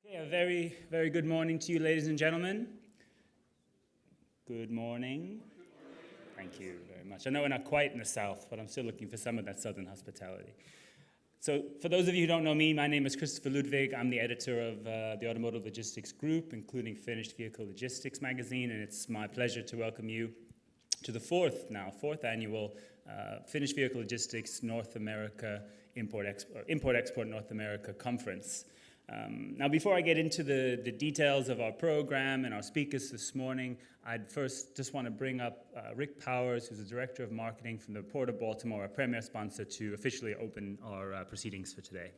Okay, a very, very good morning to you, ladies and gentlemen. Good morning. Thank you very much. I know we're not quite in the South, but I'm still looking for some of that Southern hospitality. So for those of you who don't know me, my name is Christopher Ludwig. I'm the editor of the Automotive Logistics Group, including Finished Vehicle Logistics magazine, and it's my pleasure to welcome you to the fourth annual Finished Vehicle Logistics North America Import-Export North America Conference. Now, before I get into the details of our program and our speakers this morning, I'd first just want to bring up Rick Powers, who's the Director of Marketing from the Port of Baltimore, our premier sponsor, to officially open our proceedings for today.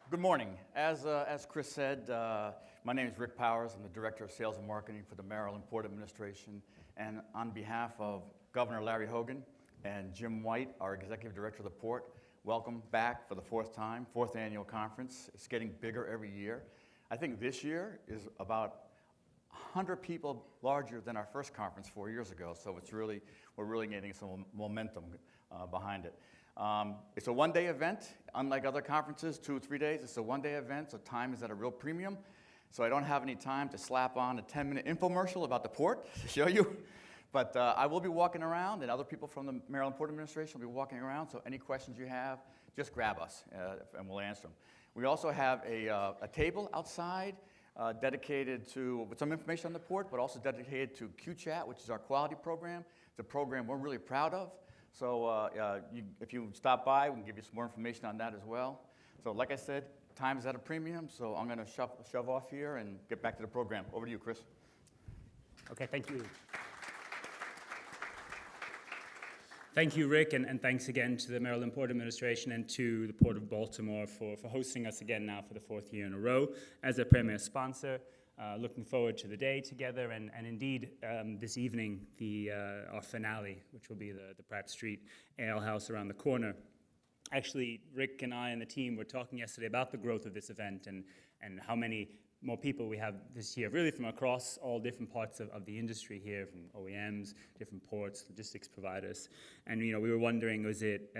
Good morning. As Chris said, my name is Rick Powers. I'm the Director of Sales and Marketing for the Maryland Port Administration. And on behalf of Governor Larry Hogan and Jim White, our Executive Director of the Port, welcome back for the fourth annual conference. It's getting bigger every year. I think this year is about 100 people larger than our first conference 4 years ago, so we're really getting some momentum behind it. It's a one-day event. Unlike other conferences, 2 or 3 days, it's a one-day event, so time is at a real premium. So I don't have any time to slap on a 10-minute infomercial about the port to show you. But I will be walking around, and other people from the Maryland Port Administration will be walking around, so any questions you have, just grab us, and we'll answer them. We also have a table outside dedicated with some information on the port, but also dedicated to Q-Chat, which is our quality program. It's a program we're really proud of. So if you stop by, we can give you some more information on that as well. So like I said, time is at a premium, so I'm going to shove off here and get back to the program. Over to you, Chris. Okay, thank you. Thank you, Rick, and thanks again to the Maryland Port Administration and to the Port of Baltimore for hosting us again now for the fourth year in a row as a premier sponsor. Looking forward to the day together, and indeed this evening our finale, which will be the Pratt Street Ale House around the corner. Actually, Rick and I and the team were talking yesterday about the growth of this event and how many more people we have this year, really from across all different parts of the industry here, from OEMs, different ports, logistics providers. And we were wondering, is it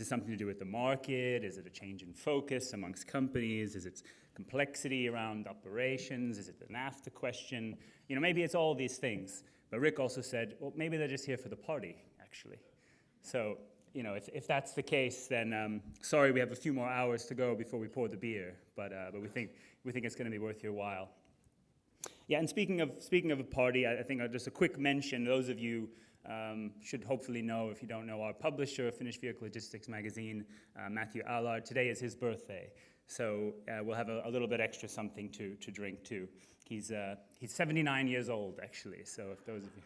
something to do with the market? Is it a change in focus amongst companies? Is it complexity around operations? Is it the NAFTA question? Maybe it's all these things. But Rick also said, well, maybe they're just here for the party, actually. So, if that's the case, then sorry, we have a few more hours to go before we pour the beer. But we think it's going to be worth your while. Yeah, and speaking of a party, I think just a quick mention. Those of you should hopefully know, if you don't know, our publisher, Finished Vehicle Logistics magazine, Matthew Allard. Today is his birthday, so we'll have a little bit extra something to drink too. He's 79 years old, actually. So if those of you.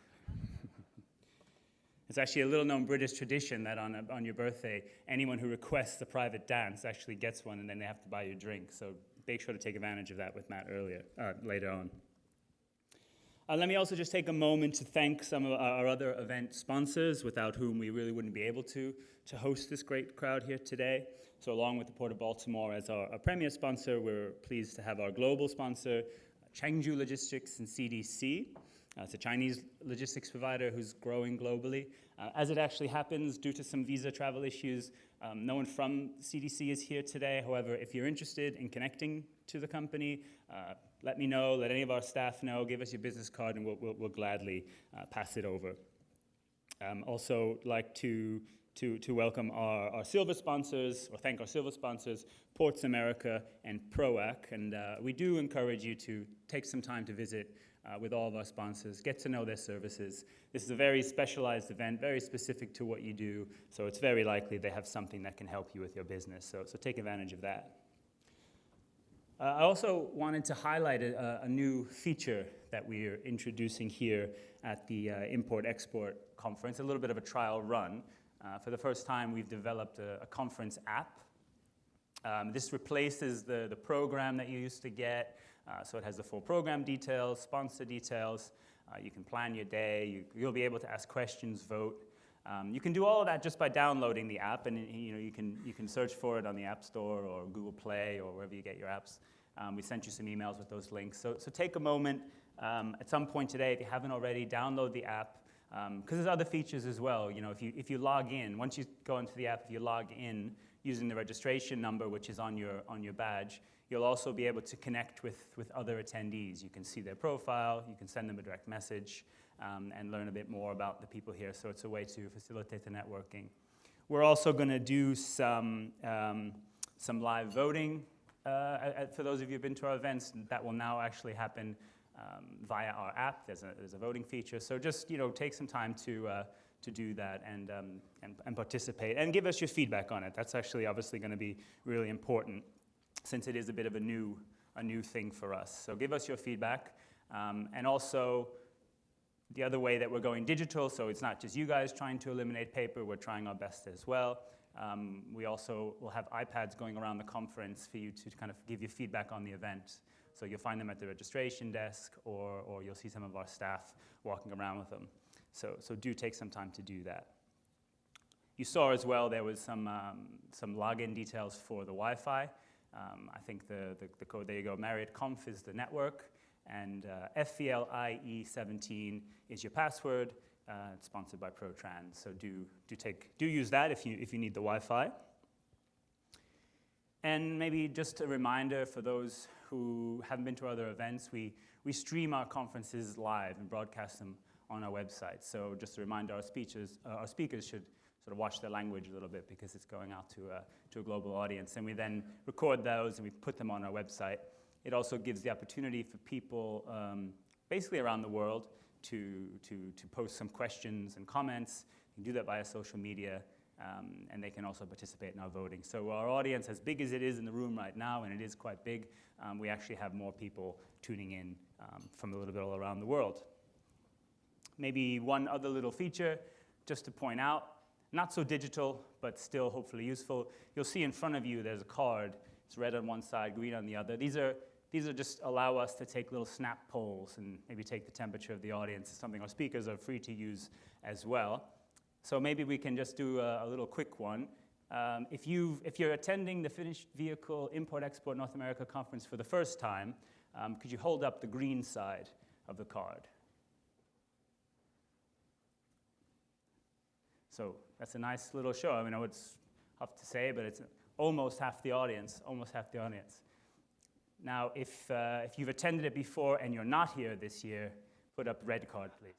It's actually a little-known British tradition that on your birthday, anyone who requests a private dance actually gets one, and then they have to buy you a drink. So make sure to take advantage of that with Matt later on. Let me also just take a moment to thank some of our other event sponsors, without whom we really wouldn't be able to host this great crowd here today. So along with the Port of Baltimore as our premier sponsor, we're pleased to have our global sponsor, Chengdu Logistics and CDC. It's a Chinese logistics provider who's growing globally. As it actually happens, due to some visa travel issues, no one from CDC is here today. However, if you're interested in connecting to the company, let me know, let any of our staff know, give us your business card, and we'll gladly pass it over. Also like to welcome our silver sponsors, or thank our silver sponsors, Ports America and PROAC. And we do encourage you to take some time to visit with all of our sponsors, get to know their services. This is a very specialized event, very specific to what you do, so it's very likely they have something that can help you with your business, so take advantage of that. I also wanted to highlight a new feature that we are introducing here at the Import-Export Conference, a little bit of a trial run. For the first time, we've developed a conference app. This replaces the program that you used to get. So it has the full program details, sponsor details. You can plan your day. You'll be able to ask questions, vote. You can do all of that just by downloading the app, and you can search for it on the App Store or Google Play or wherever you get your apps. We sent you some emails with those links. So take a moment at some point today, if you haven't already, download the app. Because there's other features as well. You know, if you log in, once you go into the app, if you log in using the registration number, which is on your badge, you'll also be able to connect with other attendees. You can see their profile, you can send them a direct message, and learn a bit more about the people here. So it's a way to facilitate the networking. We're also going to do some live voting for those of you who've been to our events. That will now actually happen via our app. There's a voting feature. So just take some time to do that and participate and give us your feedback on it. That's actually obviously going to be really important since it is a bit of a new thing for us. So give us your feedback, and also the other way that we're going digital. So it's not just you guys trying to eliminate paper. We're trying our best as well. We also will have iPads going around the conference for you to kind of give you feedback on the event. So you'll find them at the registration desk, or you'll see some of our staff walking around with them. So do take some time to do that. You saw as well there was some login details for the Wi-Fi. I think the code, there you go, Marriott Conf is the network, and FVLIE17 is your password. It's sponsored by ProTrans, so do use that if you need the Wi-Fi. And maybe just a reminder for those who haven't been to other events, we stream our conferences live and broadcast them on our website. So just a reminder, our speakers should sort of watch their language a little bit because it's going out to a global audience. And we then record those and we put them on our website. It also gives the opportunity for people basically around the world to post some questions and comments. You can do that via social media, and they can also participate in our voting. So our audience, as big as it is in the room right now, and it is quite big, we actually have more people tuning in from a little bit all around the world. Maybe one other little feature, just to point out, not so digital, but still hopefully useful. You'll see in front of you there's a card. It's red on one side, green on the other. These are just allow us to take little snap polls and maybe take the temperature of the audience. It's something our speakers are free to use as well. So maybe we can just do a little quick one. If you're attending the Finished Vehicle Import-Export North America Conference for the first time, could you hold up the green side of the card? So that's a nice little show. I mean, I know it's tough to say, but it's almost half the audience, Now, if you've attended it before and you're not here this year, put up red card, please.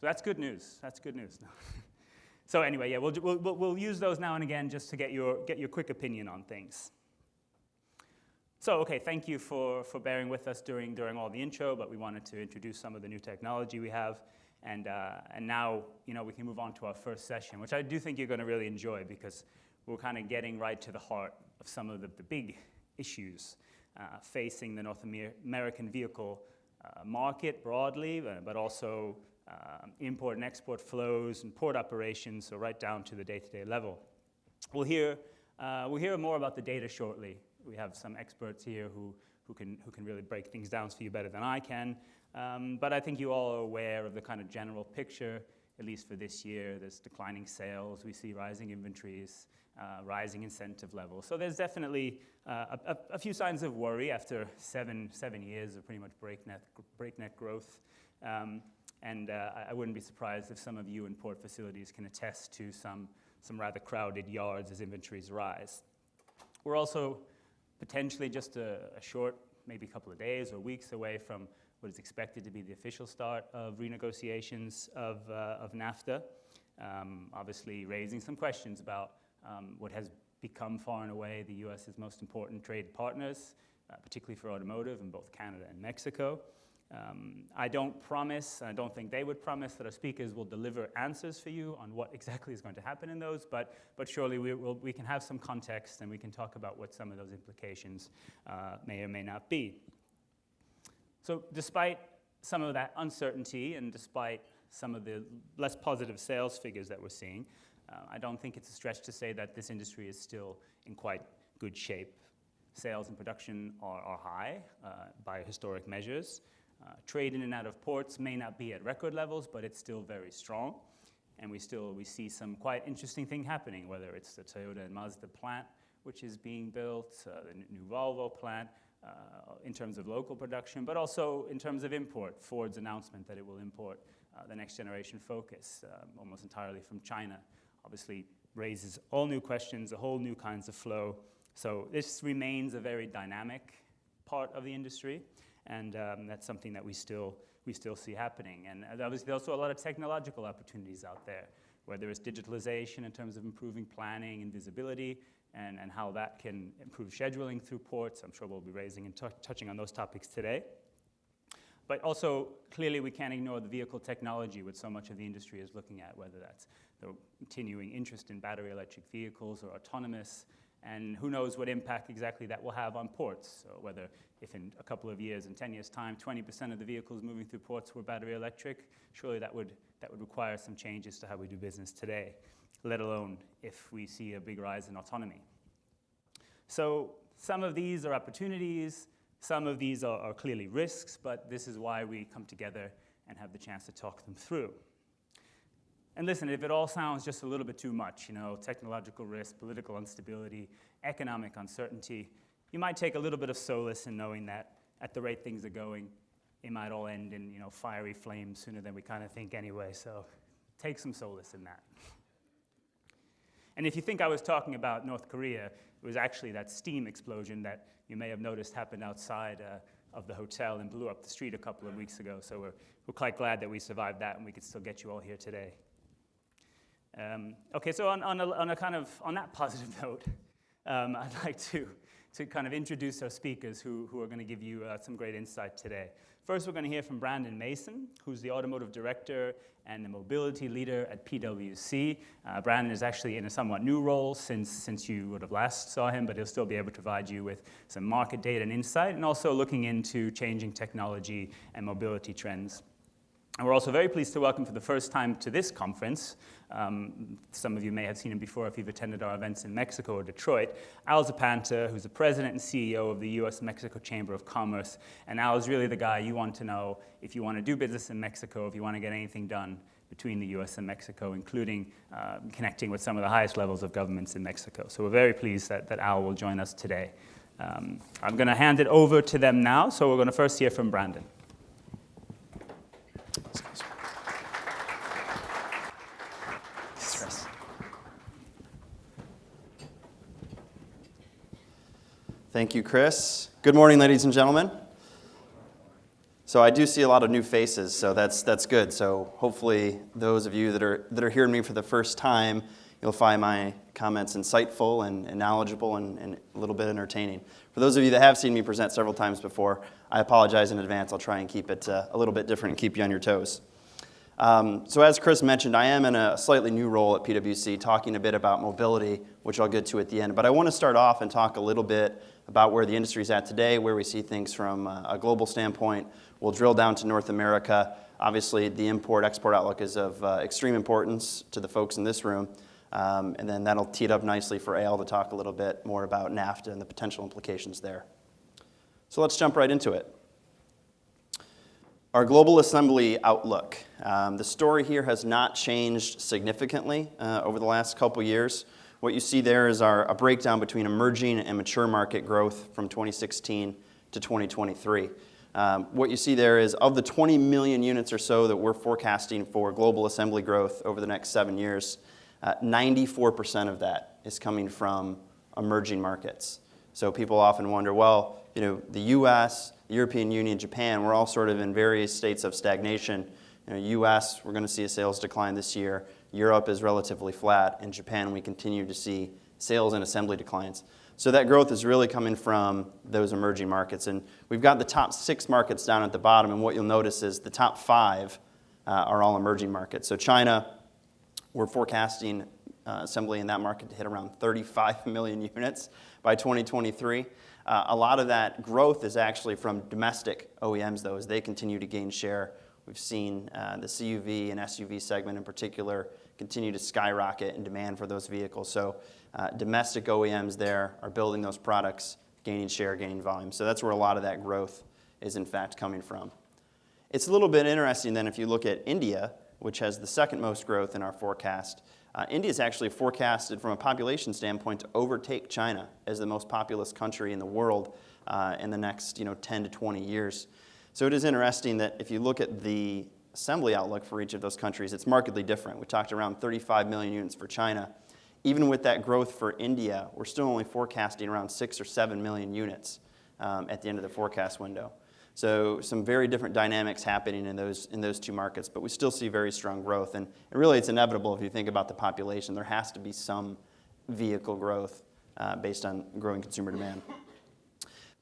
So that's good news. So anyway, yeah, we'll use those now and again just to get your quick opinion on things. So, okay, thank you for bearing with us during all the intro, but we wanted to introduce some of the new technology we have. And now, we can move on to our first session, which I do think you're going to really enjoy because we're kind of getting right to the heart of some of the big issues facing the North American vehicle market broadly, but also import and export flows and port operations, so right down to the day-to-day level. We'll hear more about the data shortly. We have some experts here who can really break things down for you better than I can. But I think you all are aware of the kind of general picture, at least for this year. There's declining sales. We see rising inventories, rising incentive levels. So there's definitely a few signs of worry after seven years of pretty much breakneck growth. And I wouldn't be surprised if some of you in port facilities can attest to some rather crowded yards as inventories rise. We're also potentially just a short, maybe a couple of days or weeks away from what is expected to be the official start of renegotiations of NAFTA, obviously raising some questions about what has become far and away the U.S.'s most important trade partners, particularly for automotive in both Canada and Mexico. I don't promise, and I don't think they would promise, that our speakers will deliver answers for you on what exactly is going to happen in those, but surely we can have some context and we can talk about what some of those implications may or may not be. So despite some of that uncertainty and despite some of the less positive sales figures that we're seeing, I don't think it's a stretch to say that this industry is still in quite good shape. Sales and production are high by historic measures. Trade in and out of ports may not be at record levels, but it's still very strong. And we see some quite interesting thing happening, whether it's the Toyota and Mazda plant, which is being built, the new Volvo plant, in terms of local production, but also in terms of import. Ford's announcement that it will import the next generation focus, almost entirely from China. Obviously raises all new questions, a whole new kinds of flow. So this remains a very dynamic part of the industry, and that's something that we still see happening. And obviously also a lot of technological opportunities out there, whether it's digitalization in terms of improving planning and visibility, and how that can improve scheduling through ports. I'm sure we'll be raising and touching on those topics today. But also, clearly we can't ignore the vehicle technology, which so much of the industry is looking at, whether that's the continuing interest in battery electric vehicles or autonomous, and who knows what impact exactly that will have on ports. So whether if in a couple of years, in 10 years' time, 20% of the vehicles moving through ports were battery electric, surely that would require some changes to how we do business today, let alone if we see a big rise in autonomy. So some of these are opportunities, some of these are clearly risks, but this is why we come together and have the chance to talk them through. And listen, if it all sounds just a little bit too much, technological risk, political instability, economic uncertainty, you might take a little bit of solace in knowing that at the rate things are going, it might all end in fiery flames sooner than we kind of think anyway, so take some solace in that. And if you think I was talking about North Korea, it was actually that steam explosion that you may have noticed happened outside of the hotel and blew up the street a couple of weeks ago. So we're quite glad that we survived that and we could still get you all here today. Okay, so on that positive note, I'd like to kind of introduce our speakers who are going to give you some great insight today. First, we're going to hear from Brandon Mason, who's the automotive director and the mobility leader at PwC. Brandon is actually in a somewhat new role since you would have last saw him, but he'll still be able to provide you with some market data and insight, and also looking into changing technology and mobility trends. And we're also very pleased to welcome for the first time to this conference, some of you may have seen him before if you've attended our events in Mexico or Detroit, Al Zapanta, who's the president and CEO of the US Mexico Chamber of Commerce. And Al is really the guy you want to know if you want to do business in Mexico, if you want to get anything done between the US and Mexico, including connecting with some of the highest levels of governments in Mexico. So we're very pleased that Al will join us today. I'm going to hand it over to them now, so we're going to first hear from Brandon. Thank you, Chris. Good morning, ladies and gentlemen. So I do see a lot of new faces, so that's good. So hopefully those of you that are hearing me for the first time, you'll find my comments insightful and knowledgeable and a little bit entertaining. For those of you that have seen me present several times before, I apologize in advance. I'll try and keep it a little bit different and keep you on your toes. So as Chris mentioned, I am in a slightly new role at PwC, talking a bit about mobility, which I'll get to at the end. But I want to start off and talk a little bit about where the industry is at today, where we see things from a global standpoint. We'll drill down to North America. Obviously, the import-export outlook is of extreme importance to the folks in this room. And then that'll tee it up nicely for Al to talk a little bit more about NAFTA and the potential implications there. So let's jump right into it. Our global assembly outlook. The story here has not changed significantly over the last couple years. What you see there is a breakdown between emerging and mature market growth from 2016 to 2023. What you see there is of the 20 million units or so that we're forecasting for global assembly growth over the next 7 years, 94% of that is coming from emerging markets. So people often wonder, well, the US, the European Union, Japan, we're all sort of in various states of stagnation. US, we're going to see a sales decline this year. Europe is relatively flat. In Japan, we continue to see sales and assembly declines. So that growth is really coming from those emerging markets. And we've got the top 6 markets down at the bottom, and what you'll notice is the top 5 are all emerging markets. So China, we're forecasting assembly in that market to hit around 35 million units by 2023. A lot of that growth is actually from domestic OEMs, though, as they continue to gain share. We've seen the CUV and SUV segment in particular continue to skyrocket in demand for those vehicles. So domestic OEMs there are building those products, gaining share, gaining volume. So that's where a lot of that growth is in fact coming from. It's a little bit interesting then if you look at India, which has the second most growth in our forecast. India is actually forecasted from a population standpoint to overtake China as the most populous country in the world in the next 10 to 20 years. So it is interesting that if you look at the assembly outlook for each of those countries, it's markedly different. We talked around 35 million units for China. Even with that growth for India, we're still only forecasting around 6 or 7 million units at the end of the forecast window. So some very different dynamics happening in those two markets, but we still see very strong growth. And really, it's inevitable if you think about the population. There has to be some vehicle growth based on growing consumer demand.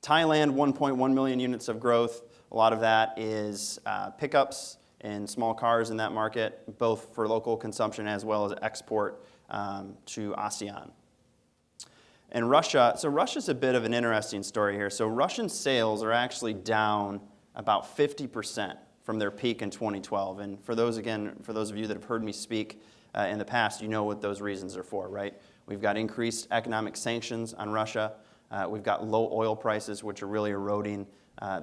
Thailand, 1.1 million units of growth. A lot of that is pickups and small cars in that market, both for local consumption as well as export to ASEAN. And Russia, so Russia's a bit of an interesting story here. So Russian sales are actually down about 50% from their peak in 2012. And for those of you that have heard me speak in the past, you know what those reasons are for, right? We've got increased economic sanctions on Russia. We've got low oil prices, which are really eroding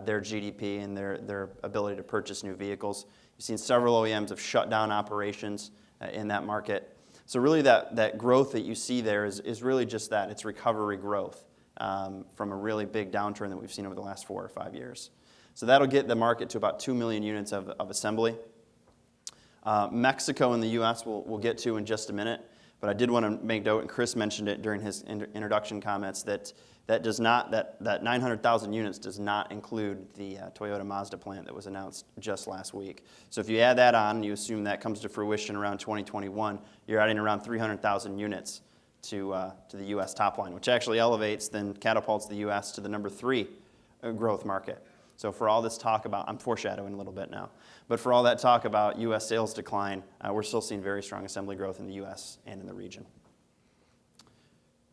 their GDP and their ability to purchase new vehicles. You've seen several OEMs have shut down operations in that market. So really that growth that you see there is really just that. It's recovery growth from a really big downturn that we've seen over the last 4 or 5 years. So that'll get the market to about 2 million units of assembly. Mexico and the US we'll get to in just a minute. But I did want to make note, and Chris mentioned it during his introduction comments, that 900,000 units does not include the Toyota Mazda plant that was announced just last week. So if you add that on, and you assume that comes to fruition around 2021, you're adding around 300,000 units to the U.S. top line, which actually catapults the U.S. to the number 3 growth market. So for all this talk about, I'm foreshadowing a little bit now, but for all that talk about U.S. sales decline, we're still seeing very strong assembly growth in the U.S. and in the region.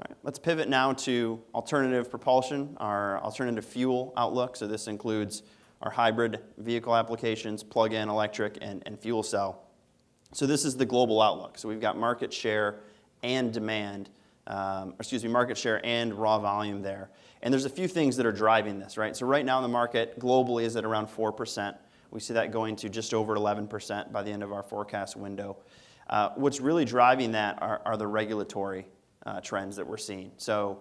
All right, let's pivot now to alternative propulsion, our alternative fuel outlook. So this includes our hybrid vehicle applications, plug-in electric, and fuel cell. So this is the global outlook. So we've got market share and market share and raw volume there. And there's a few things that are driving this, right? So right now the market globally is at around 4%. We see that going to just over 11% by the end of our forecast window. What's really driving that are the regulatory trends that we're seeing. So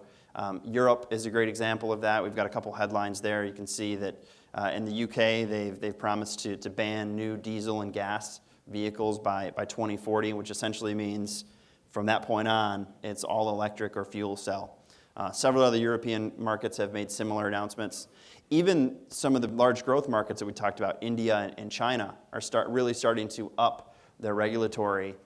Europe is a great example of that. We've got a couple headlines there. You can see that in the UK, they've promised to ban new diesel and gas vehicles by 2040, which essentially means from that point on, it's all electric or fuel cell. Several other European markets have made similar announcements. Even some of the large growth markets that we talked about, India and China, are really starting to up their regulatory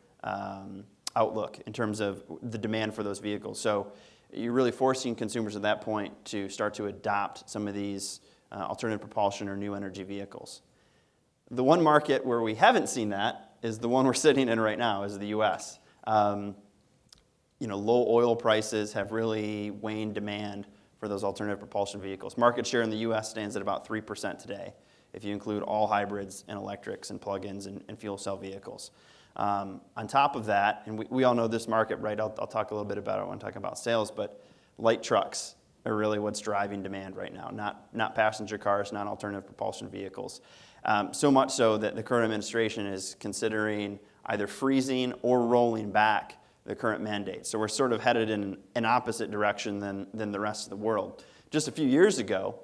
outlook in terms of the demand for those vehicles. So you're really forcing consumers at that point to start to adopt some of these alternative propulsion or new energy vehicles. The one market where we haven't seen that is the one we're sitting in right now, is the U.S. Low oil prices have really waned demand for those alternative propulsion vehicles. Market share in the U.S. stands at about 3% today, if you include all hybrids and electrics and plug-ins and fuel cell vehicles. On top of that, and we all know this market, right? I'll talk a little bit about it when I talk about sales, but light trucks are really what's driving demand right now, not passenger cars, not alternative propulsion vehicles. So much so that the current administration is considering either freezing or rolling back the current mandate. So we're sort of headed in an opposite direction than the rest of the world. Just a few years ago,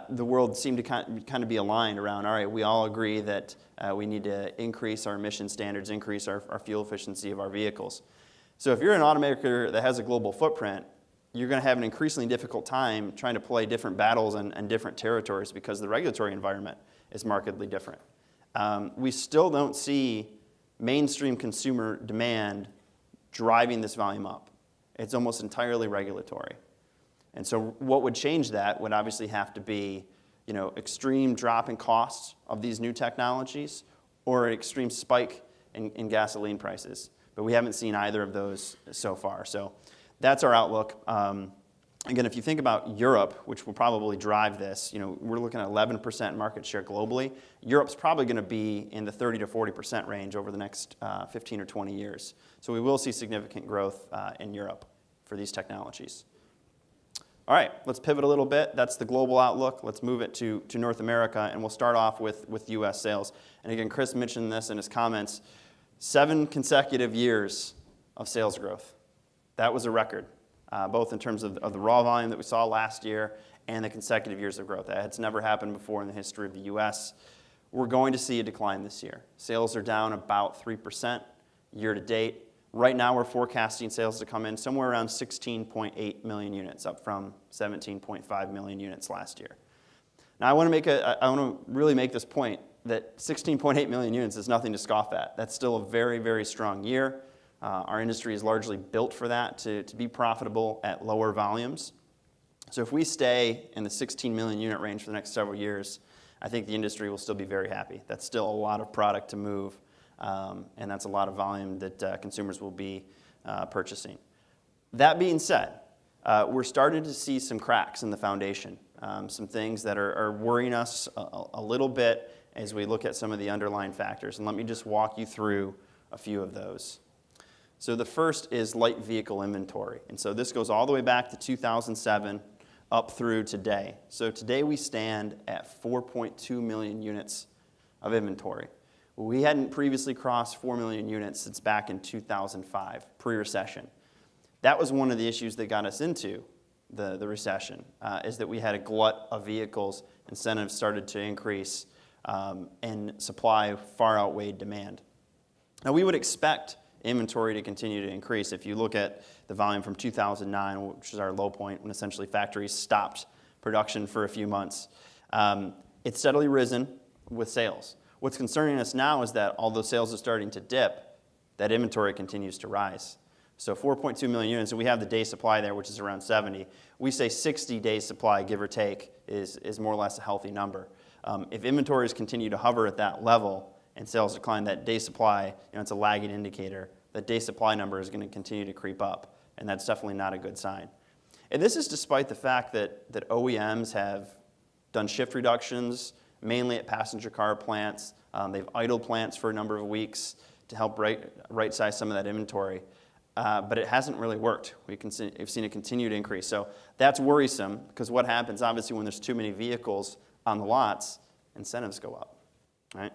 the world seemed to kind of be aligned around, all right, we all agree that we need to increase our emission standards, increase our fuel efficiency of our vehicles. So if you're an automaker that has a global footprint, you're going to have an increasingly difficult time trying to play different battles and different territories because the regulatory environment is markedly different. We still don't see mainstream consumer demand driving this volume up. It's almost entirely regulatory. And so what would change that would obviously have to be, extreme drop in costs of these new technologies or an extreme spike in gasoline prices. But we haven't seen either of those so far. So that's our outlook. Again, if you think about Europe, which will probably drive this, we're looking at 11% market share globally. Europe's probably going to be in the 30 to 40% range over the next 15 or 20 years. So we will see significant growth in Europe for these technologies. All right, let's pivot a little bit. That's the global outlook. Let's move it to North America, and we'll start off with U.S. sales. And again, Chris mentioned this in his comments, 7 consecutive years of sales growth. That was a record. Both in terms of the raw volume that we saw last year and the consecutive years of growth. That's never happened before in the history of the U.S. we're going to see a decline this year. Sales are down about 3% year to date. Right now, we're forecasting sales to come in somewhere around 16.8 million units, up from 17.5 million units last year. Now, I want to really make this point that 16.8 million units is nothing to scoff at. That's still a very, very strong year. Our industry is largely built for that, to be profitable at lower volumes. So if we stay in the 16 million unit range for the next several years, I think the industry will still be very happy. That's still a lot of product to move, and that's a lot of volume that consumers will be purchasing. That being said, we're starting to see some cracks in the foundation, some things that are worrying us a little bit as we look at some of the underlying factors. And let me just walk you through a few of those. So the first is light vehicle inventory. And so this goes all the way back to 2007 up through today. So today we stand at 4.2 million units of inventory. We hadn't previously crossed 4 million units since back in 2005, pre-recession. That was one of the issues that got us into the recession, is that we had a glut of vehicles, incentives started to increase, and supply far outweighed demand. Now, we would expect inventory to continue to increase. If you look at the volume from 2009, which is our low point, when essentially factories stopped production for a few months, it's steadily risen with sales. What's concerning us now is that although sales are starting to dip, that inventory continues to rise. So 4.2 million units, and we have the day supply there, which is around 70. We say 60 days supply, give or take, is more or less a healthy number. If inventories continue to hover at that level and sales decline, that day supply, it's a lagging indicator. That day supply number is going to continue to creep up, and that's definitely not a good sign. And this is despite the fact that OEMs have done shift reductions, mainly at passenger car plants. They've idled plants for a number of weeks to help right-size some of that inventory. But it hasn't really worked. We've seen a continued increase. So that's worrisome, because what happens, obviously, when there's too many vehicles on the lots, incentives go up, right?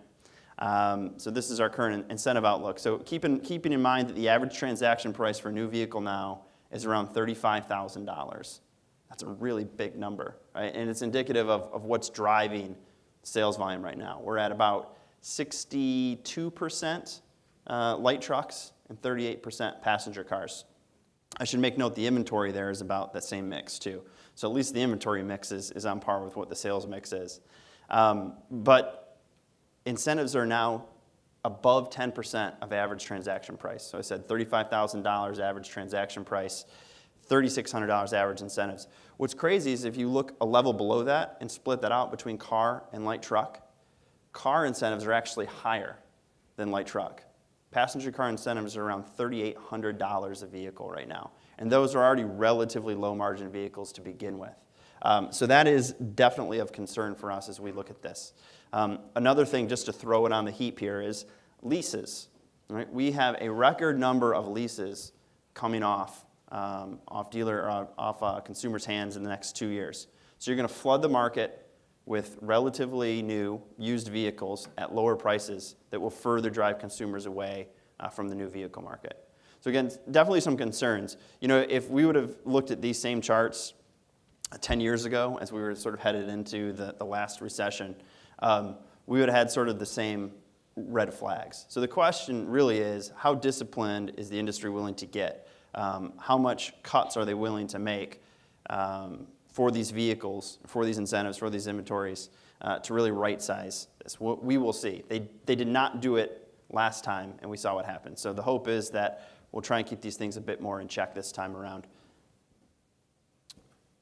So this is our current incentive outlook. So keeping in mind that the average transaction price for a new vehicle now is around $35,000. That's a really big number, right? And it's indicative of what's driving sales volume right now. We're at about 62% light trucks and 38% passenger cars. I should make note the inventory there is about that same mix too. So at least the inventory mix is on par with what the sales mix is. But incentives are now above 10% of average transaction price. So I said $35,000 average transaction price, $3,600 average incentives. What's crazy is if you look a level below that and split that out between car and light truck, car incentives are actually higher than light truck. Passenger car incentives are around $3,800 a vehicle right now. And those are already relatively low margin vehicles to begin with. So that is definitely of concern for us as we look at this. Another thing, just to throw it on the heap here, is leases. Right? We have a record number of leases coming off consumers' hands in the next 2 years. So you're going to flood the market with relatively new used vehicles at lower prices that will further drive consumers away from the new vehicle market. So again, definitely some concerns. If we would have looked at these same charts 10 years ago, as we were sort of headed into the last recession, we would have had sort of the same red flags. So the question really is, how disciplined is the industry willing to get? How much cuts are they willing to make for these vehicles, for these incentives, for these inventories, to really right-size this? We will see. They did not do it last time, and we saw what happened. So the hope is that we'll try and keep these things a bit more in check this time around.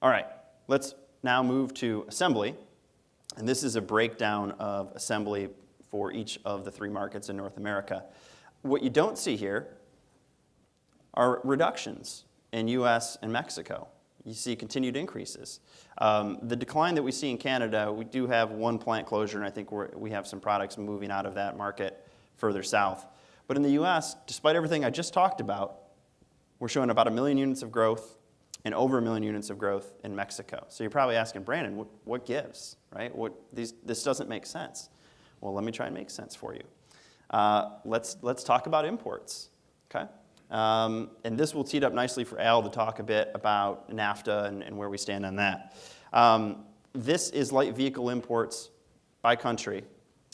All right, let's now move to assembly. And this is a breakdown of assembly for each of the 3 markets in North America. What you don't see here are reductions in US and Mexico. You see continued increases. The decline that we see in Canada, we do have 1 plant closure, and I think we have some products moving out of that market further south. But in the US, despite everything I just talked about, we're showing about 1 million units of growth and over 1 million units of growth in Mexico. So you're probably asking, Brandon, what gives, right? This doesn't make sense. Well, let me try and make sense for you. Let's talk about imports, okay? And this will tee it up nicely for Al to talk a bit about NAFTA and where we stand on that. This is light vehicle imports by country.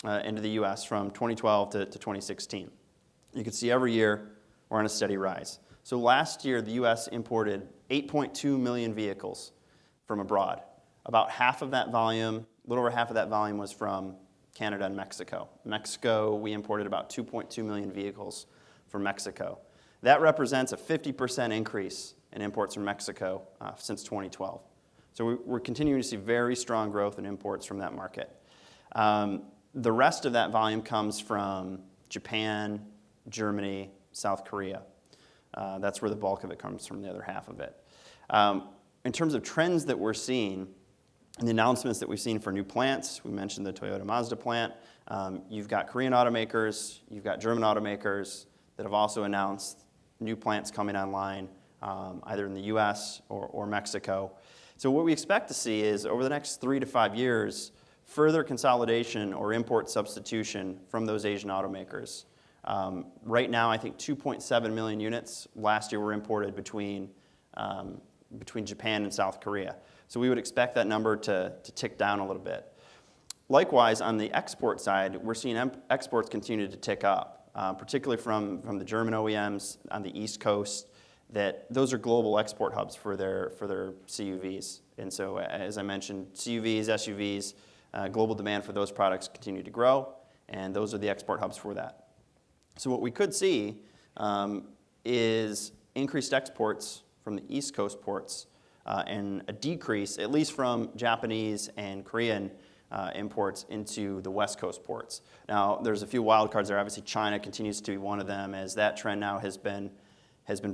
into the U.S. from 2012 to 2016. You can see every year we're on a steady rise. So last year, the U.S. imported 8.2 million vehicles from abroad. About half of that volume, a little over half of that volume was from Canada and Mexico. Mexico, we imported about 2.2 million vehicles from Mexico. That represents a 50% increase in imports from Mexico since 2012. So we're continuing to see very strong growth in imports from that market. The rest of that volume comes from Japan, Germany, South Korea. That's where the bulk of it comes from, the other half of it. In terms of trends that we're seeing, and the announcements that we've seen for new plants, we mentioned the Toyota Mazda plant. You've got Korean automakers, you've got German automakers that have also announced new plants coming online, either in the US or Mexico. So what we expect to see is, over the next 3 to 5 years, further consolidation or import substitution from those Asian automakers. Right now, I think 2.7 million units last year were imported between Japan and South Korea. So we would expect that number to tick down a little bit. Likewise, on the export side, we're seeing exports continue to tick up, particularly from the German OEMs on the East Coast, that those are global export hubs for their CUVs. And so, as I mentioned, CUVs, SUVs, global demand for those products continue to grow, and those are the export hubs for that. So what we could see is increased exports from the East Coast ports and a decrease, at least from Japanese and Korean imports into the West Coast ports. Now, there's a few wild cards there. Obviously, China continues to be one of them, as that trend now has been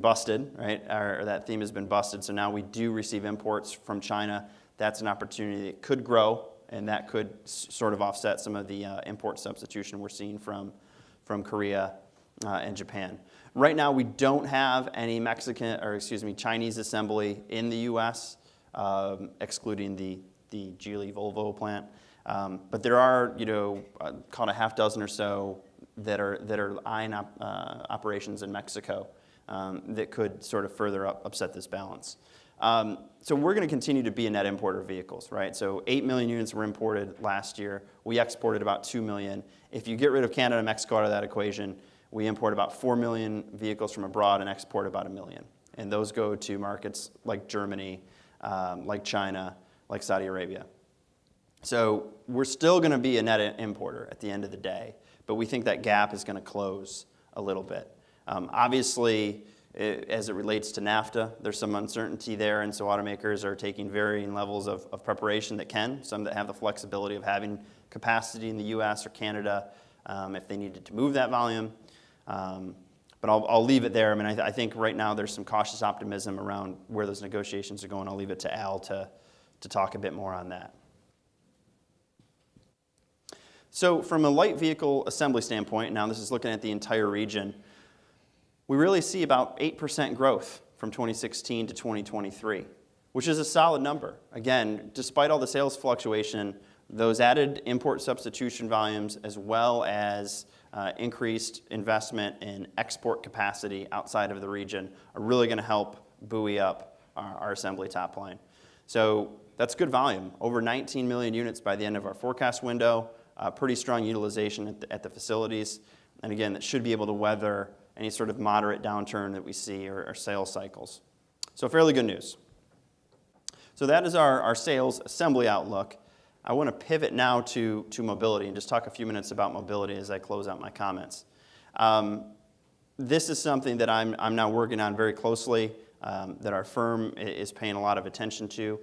busted, right? Or that theme has been busted. So now we do receive imports from China. That's an opportunity that could grow, and that could sort of offset some of the import substitution we're seeing from Korea and Japan. Right now, we don't have any Chinese assembly in the U.S., excluding the Geely Volvo plant. But there are, called a half dozen or so that are eyeing operations in Mexico that could sort of further upset this balance. So we're going to continue to be a net importer of vehicles, right? So 8 million units were imported last year. We exported about 2 million. If you get rid of Canada and Mexico out of that equation, we import about 4 million vehicles from abroad and export about 1 million. And those go to markets like Germany, like China, like Saudi Arabia. So we're still going to be a net importer at the end of the day, but we think that gap is going to close a little bit. Obviously, as it relates to NAFTA, there's some uncertainty there, and so automakers are taking varying levels of preparation that can, some that have the flexibility of having capacity in the US or Canada if they needed to move that volume. But I'll leave it there. I mean, I think right now there's some cautious optimism around where those negotiations are going. I'll leave it to Al to talk a bit more on that. So from a light vehicle assembly standpoint, now this is looking at the entire region, we really see about 8% growth from 2016 to 2023, which is a solid number. Again, despite all the sales fluctuation, those added import substitution volumes, as well as increased investment in export capacity outside of the region, are really going to help buoy up our assembly top line. So that's good volume. Over 19 million units by the end of our forecast window, pretty strong utilization at the facilities. And again, that should be able to weather any sort of moderate downturn that we see or sales cycles. So fairly good news. So that is our sales assembly outlook. I want to pivot now to mobility and just talk a few minutes about mobility as I close out my comments. This is something that I'm now working on very closely, that our firm is paying a lot of attention to.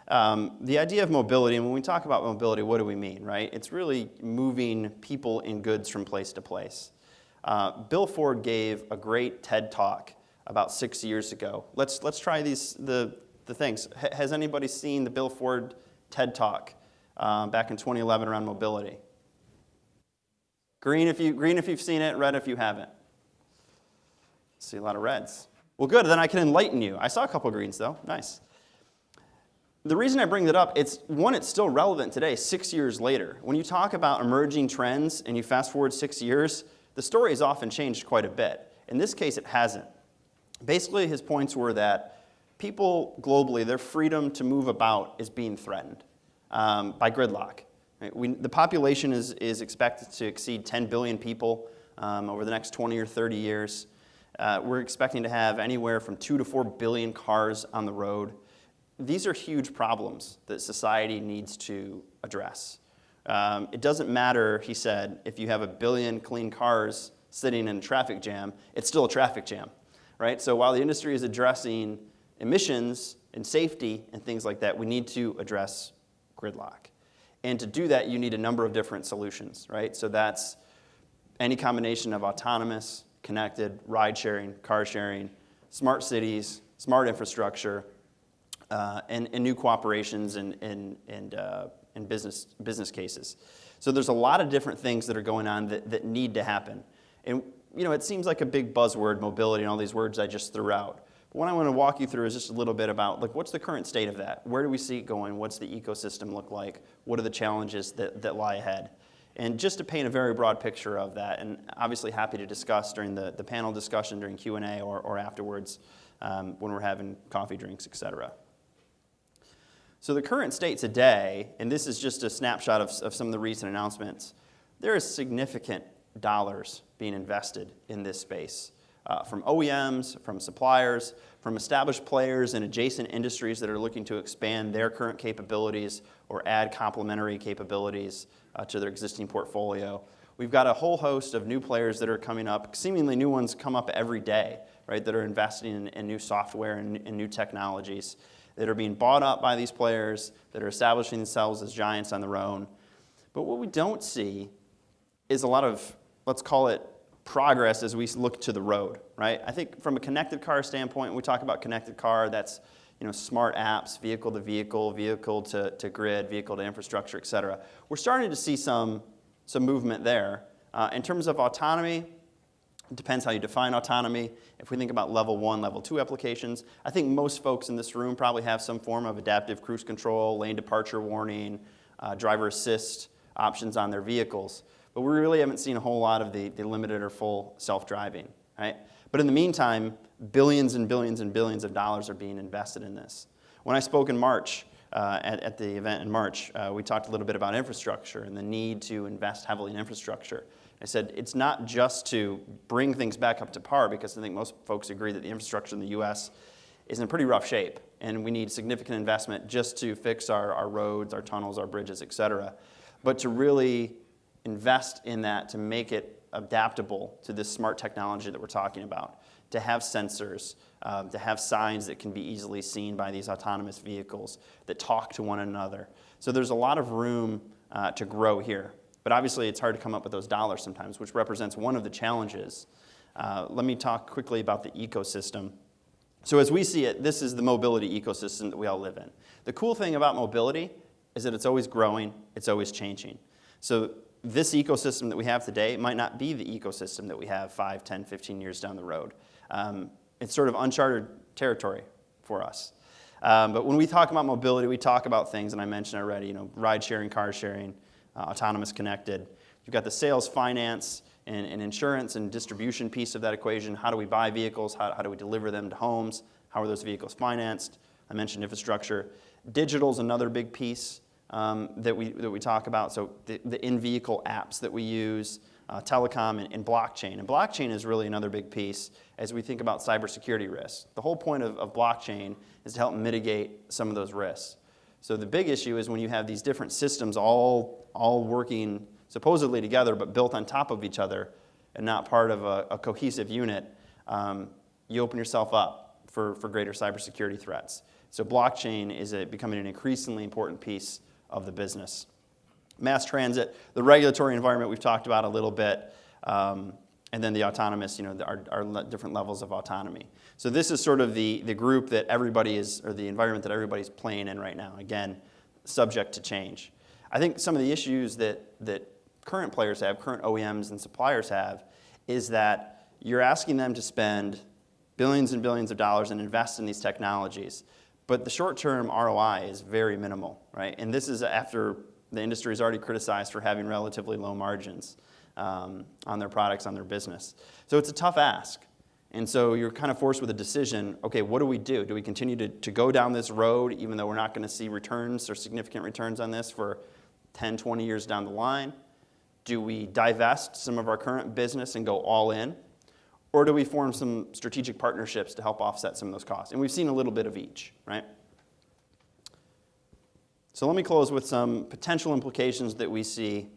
The idea of mobility, and when we talk about mobility, what do we mean, right? It's really moving people and goods from place to place. Bill Ford gave a great TED Talk about 6 years ago. Let's try the things. Has anybody seen the Bill Ford TED Talk back in 2011 around mobility? Green if you've seen it, red if you haven't. See a lot of reds. Well, good, then I can enlighten you. I saw a couple greens, though. Nice. The reason I bring that up, it's still relevant today, 6 years later. When you talk about emerging trends and you fast forward 6 years, the story has often changed quite a bit. In this case, it hasn't. Basically, his points were that people globally, their freedom to move about is being threatened by gridlock. Right? The population is expected to exceed 10 billion people over the next 20 or 30 years. We're expecting to have anywhere from 2 to 4 billion cars on the road. These are huge problems that society needs to address. It doesn't matter, he said, if you have 1 billion clean cars sitting in a traffic jam, it's still a traffic jam, right? So while the industry is addressing emissions and safety and things like that, we need to address gridlock. And to do that, you need a number of different solutions, right? So that's any combination of autonomous, connected, ride-sharing, car-sharing, smart cities, smart infrastructure, and new cooperations and business cases. So there's a lot of different things that are going on that need to happen. And it seems like a big buzzword, mobility, and all these words I just threw out. But what I want to walk you through is just a little bit about what's the current state of that? Where do we see it going? What's the ecosystem look like? What are the challenges that lie ahead? And just to paint a very broad picture of that, and obviously happy to discuss during the panel discussion, during Q&A, or afterwards when we're having coffee, drinks, etc. So the current state today, and this is just a snapshot of some of the recent announcements, there is significant dollars being invested in this space from OEMs, from suppliers, from established players in adjacent industries that are looking to expand their current capabilities or add complementary capabilities to their existing portfolio. We've got a whole host of new players that are coming up, seemingly new ones come up every day, right, that are investing in new software and new technologies that are being bought up by these players, that are establishing themselves as giants on their own. But what we don't see is a lot of, let's call it, progress as we look to the road, right? I think from a connected car standpoint, when we talk about connected car, that's smart apps, vehicle to vehicle, vehicle to grid, vehicle to infrastructure, et cetera. We're starting to see some movement there. In terms of autonomy, it depends how you define autonomy. If we think about level 1, level 2 applications, I think most folks in this room probably have some form of adaptive cruise control, lane departure warning, driver assist options on their vehicles. But we really haven't seen a whole lot of the limited or full self-driving, right? But in the meantime, billions and billions and billions of dollars are being invested in this. When I spoke in March, at the event in March, we talked a little bit about infrastructure and the need to invest heavily in infrastructure. I said it's not just to bring things back up to par, because I think most folks agree that the infrastructure in the U.S. is in pretty rough shape, and we need significant investment just to fix our roads, our tunnels, our bridges, et cetera. But to really invest in that, to make it adaptable to this smart technology that we're talking about, to have sensors, to have signs that can be easily seen by these autonomous vehicles that talk to one another. So there's a lot of room to grow here. But obviously it's hard to come up with those dollars sometimes, which represents one of the challenges. Let me talk quickly about the ecosystem. So as we see it, this is the mobility ecosystem that we all live in. The cool thing about mobility is that it's always growing, it's always changing. So this ecosystem that we have today might not be the ecosystem that we have 5, 10, 15 years down the road. It's sort of uncharted territory for us. But when we talk about mobility, we talk about things, and I mentioned already, ride sharing, car sharing, autonomous connected. You've got the sales, finance, and insurance and distribution piece of that equation. How do we buy vehicles? How do we deliver them to homes? How are those vehicles financed? I mentioned infrastructure. Digital is another big piece that we talk about. So the in-vehicle apps that we use, telecom, and blockchain. And blockchain is really another big piece as we think about cybersecurity risks. The whole point of blockchain is to help mitigate some of those risks. So the big issue is when you have these different systems all working supposedly together but built on top of each other and not part of a cohesive unit, you open yourself up for greater cybersecurity threats. So blockchain is becoming an increasingly important piece of the business. Mass transit, the regulatory environment we've talked about a little bit, and then the autonomous, our different levels of autonomy. So this is sort of the group that everybody is, or the environment that everybody's playing in right now. Again, subject to change. I think some of the issues that current players have, current OEMs and suppliers have, is that you're asking them to spend billions and billions of dollars and invest in these technologies, but the short-term ROI is very minimal, right? And this is after the industry is already criticized for having relatively low margins on their products, on their business. So it's a tough ask. And so you're kind of forced with a decision, okay, what do we do? Do we continue to go down this road even though we're not going to see returns or significant returns on this for 10, 20 years down the line? Do we divest some of our current business and go all in? Or do we form some strategic partnerships to help offset some of those costs? And we've seen a little bit of each, right? So let me close with some potential implications that we see.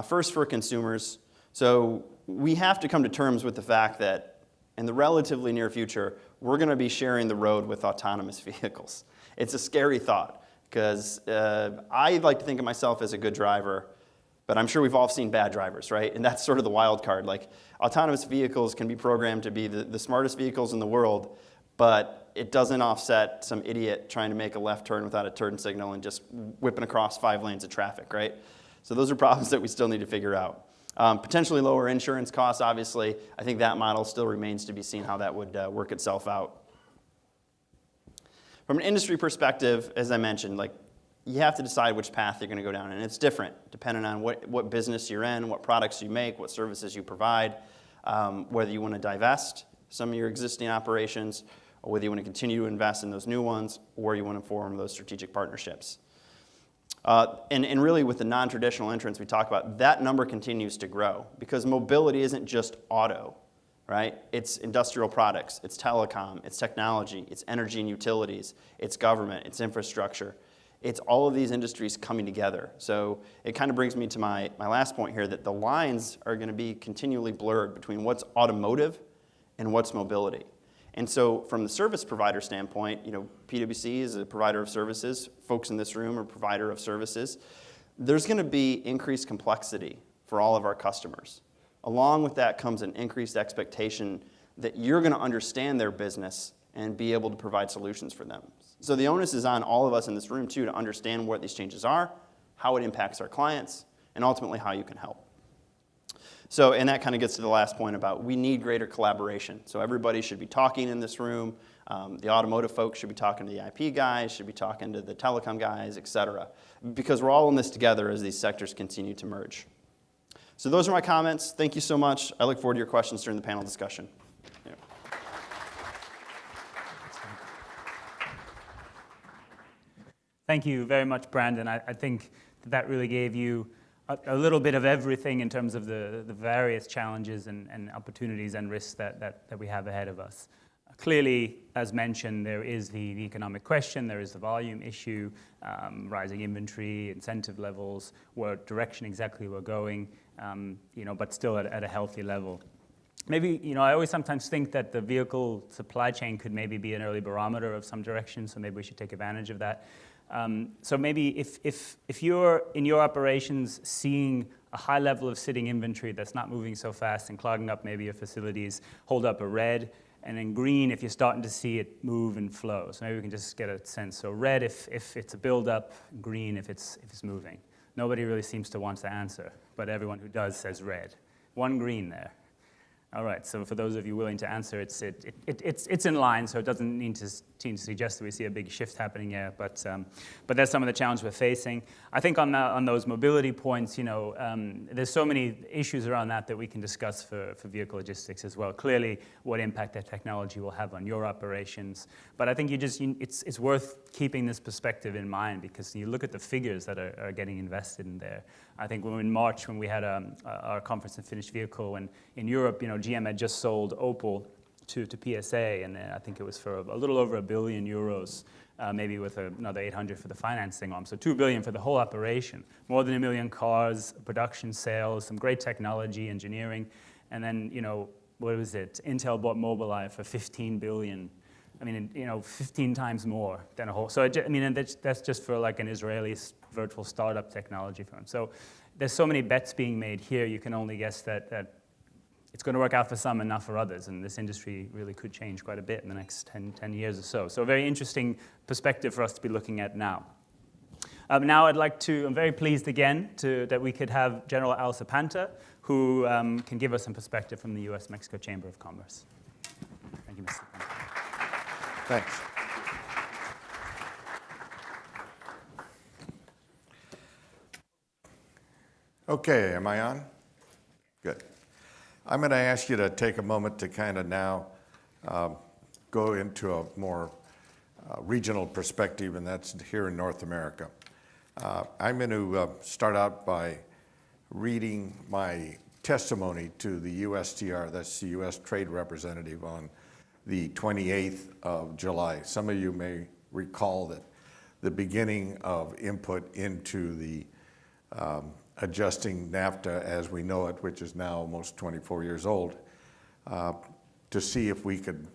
First, for consumers. So we have to come to terms with the fact that in the relatively near future, we're going to be sharing the road with autonomous vehicles. It's a scary thought because I like to think of myself as a good driver, but I'm sure we've all seen bad drivers, right? And that's sort of the wild card. Like, autonomous vehicles can be programmed to be the smartest vehicles in the world, but it doesn't offset some idiot trying to make a left turn without a turn signal and just whipping across 5 lanes of traffic, right? So those are problems that we still need to figure out. Potentially lower insurance costs, obviously. I think that model still remains to be seen how that would work itself out. From an industry perspective, as I mentioned, like, you have to decide which path you're going to go down, and it's different depending on what business you're in, what products you make, what services you provide, whether you want to divest some of your existing operations, or whether you want to continue to invest in those new ones, or you want to form those strategic partnerships. And really with the non-traditional entrants we talk about, that number continues to grow because mobility isn't just auto, right? It's industrial products, it's telecom, it's technology, it's energy and utilities, it's government, it's infrastructure. It's all of these industries coming together. So it kind of brings me to my last point here, that the lines are going to be continually blurred between what's automotive and what's mobility. And so from the service provider standpoint, PwC is a provider of services. Folks in this room are a provider of services. There's going to be increased complexity for all of our customers. Along with that comes an increased expectation that you're going to understand their business and be able to provide solutions for them. So the onus is on all of us in this room, too, to understand what these changes are, how it impacts our clients, and ultimately how you can help. So, and that kind of gets to the last point about we need greater collaboration. So everybody should be talking in this room. The automotive folks should be talking to the IP guys, should be talking to the telecom guys, et cetera, because we're all in this together as these sectors continue to merge. So those are my comments. Thank you so much. I look forward to your questions during the panel discussion. Yeah. Thank you very much, Brandon. I think that really gave you a little bit of everything in terms of the various challenges and opportunities and risks that we have ahead of us. Clearly, as mentioned, there is the economic question, there is the volume issue, rising inventory, incentive levels, what direction exactly we're going, but still at a healthy level. Maybe, I always sometimes think that the vehicle supply chain could maybe be an early barometer of some direction, so maybe we should take advantage of that. So maybe if you're in your operations seeing a high level of sitting inventory that's not moving so fast and clogging up maybe your facilities, hold up a red, and then green if you're starting to see it move and flow. So maybe we can just get a sense. So red if it's a buildup, green if it's moving. Nobody really seems to want to answer, but everyone who does says red. One green there. All right, so for those of you willing to answer, it's in line, so it doesn't need to suggest that we see a big shift happening here, but that's some of the challenges we're facing. I think on those mobility points, there's so many issues around that we can discuss for vehicle logistics as well. Clearly, what impact that technology will have on your operations, but I think it's worth keeping this perspective in mind because you look at the figures that are getting invested in there. I think in March when we had our conference in finished vehicle, and in Europe, GM had just sold Opel to PSA, and I think it was for a little over €1 billion, maybe with another 800 for the financing arm. So $2 billion for the whole operation. More than 1 million cars, production sales, some great technology, engineering, and then what was it? Intel bought Mobileye for $15 billion. 15 times more than a whole. So that's just for like an Israeli virtual startup technology firm. So there's so many bets being made here. You can only guess that it's going to work out for some and not for others. And this industry really could change quite a bit in the next 10 years or so. So a very interesting perspective for us to be looking at now. Now I'm very pleased again that we could have General Al Sapanta, who can give us some perspective from the US Mexico Chamber of Commerce. Thank you, Mr. Sapanta. Thanks. Okay, am I on? Good. I'm going to ask you to take a moment to kind of now go into a more regional perspective, and that's here in North America. I'm going to start out by reading my testimony to the USTR, that's the U.S. Trade Representative, on the 28th of July. Some of you may recall that the beginning of input into the adjusting NAFTA as we know it, which is now almost 24 years old, to see if we could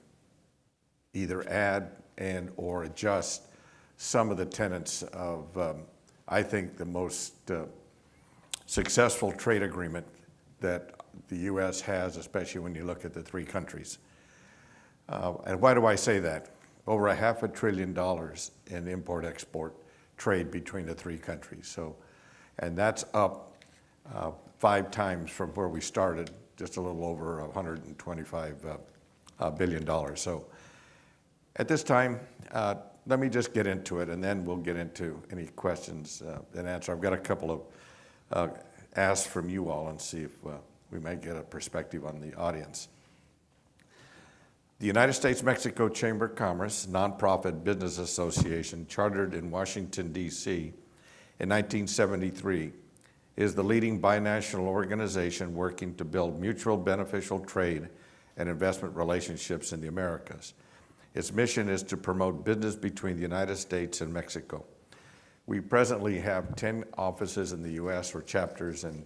either add and or adjust some of the tenets of, I think, the most successful trade agreement that the U.S. has, especially when you look at the three countries. And why do I say that? Over $500 billion in import-export trade between the three countries. So, and that's up 5 times from where we started, just a little over $125 billion. So at this time, let me just get into it, and then we'll get into any questions and answer. I've got a couple of asks from you all and see if we might get a perspective on the audience. The United States-Mexico Chamber of Commerce, nonprofit business association chartered in Washington, D.C. in 1973, is the leading binational organization working to build mutual beneficial trade and investment relationships in the Americas. Its mission is to promote business between the United States and Mexico. We presently have 10 offices in the U.S. or chapters and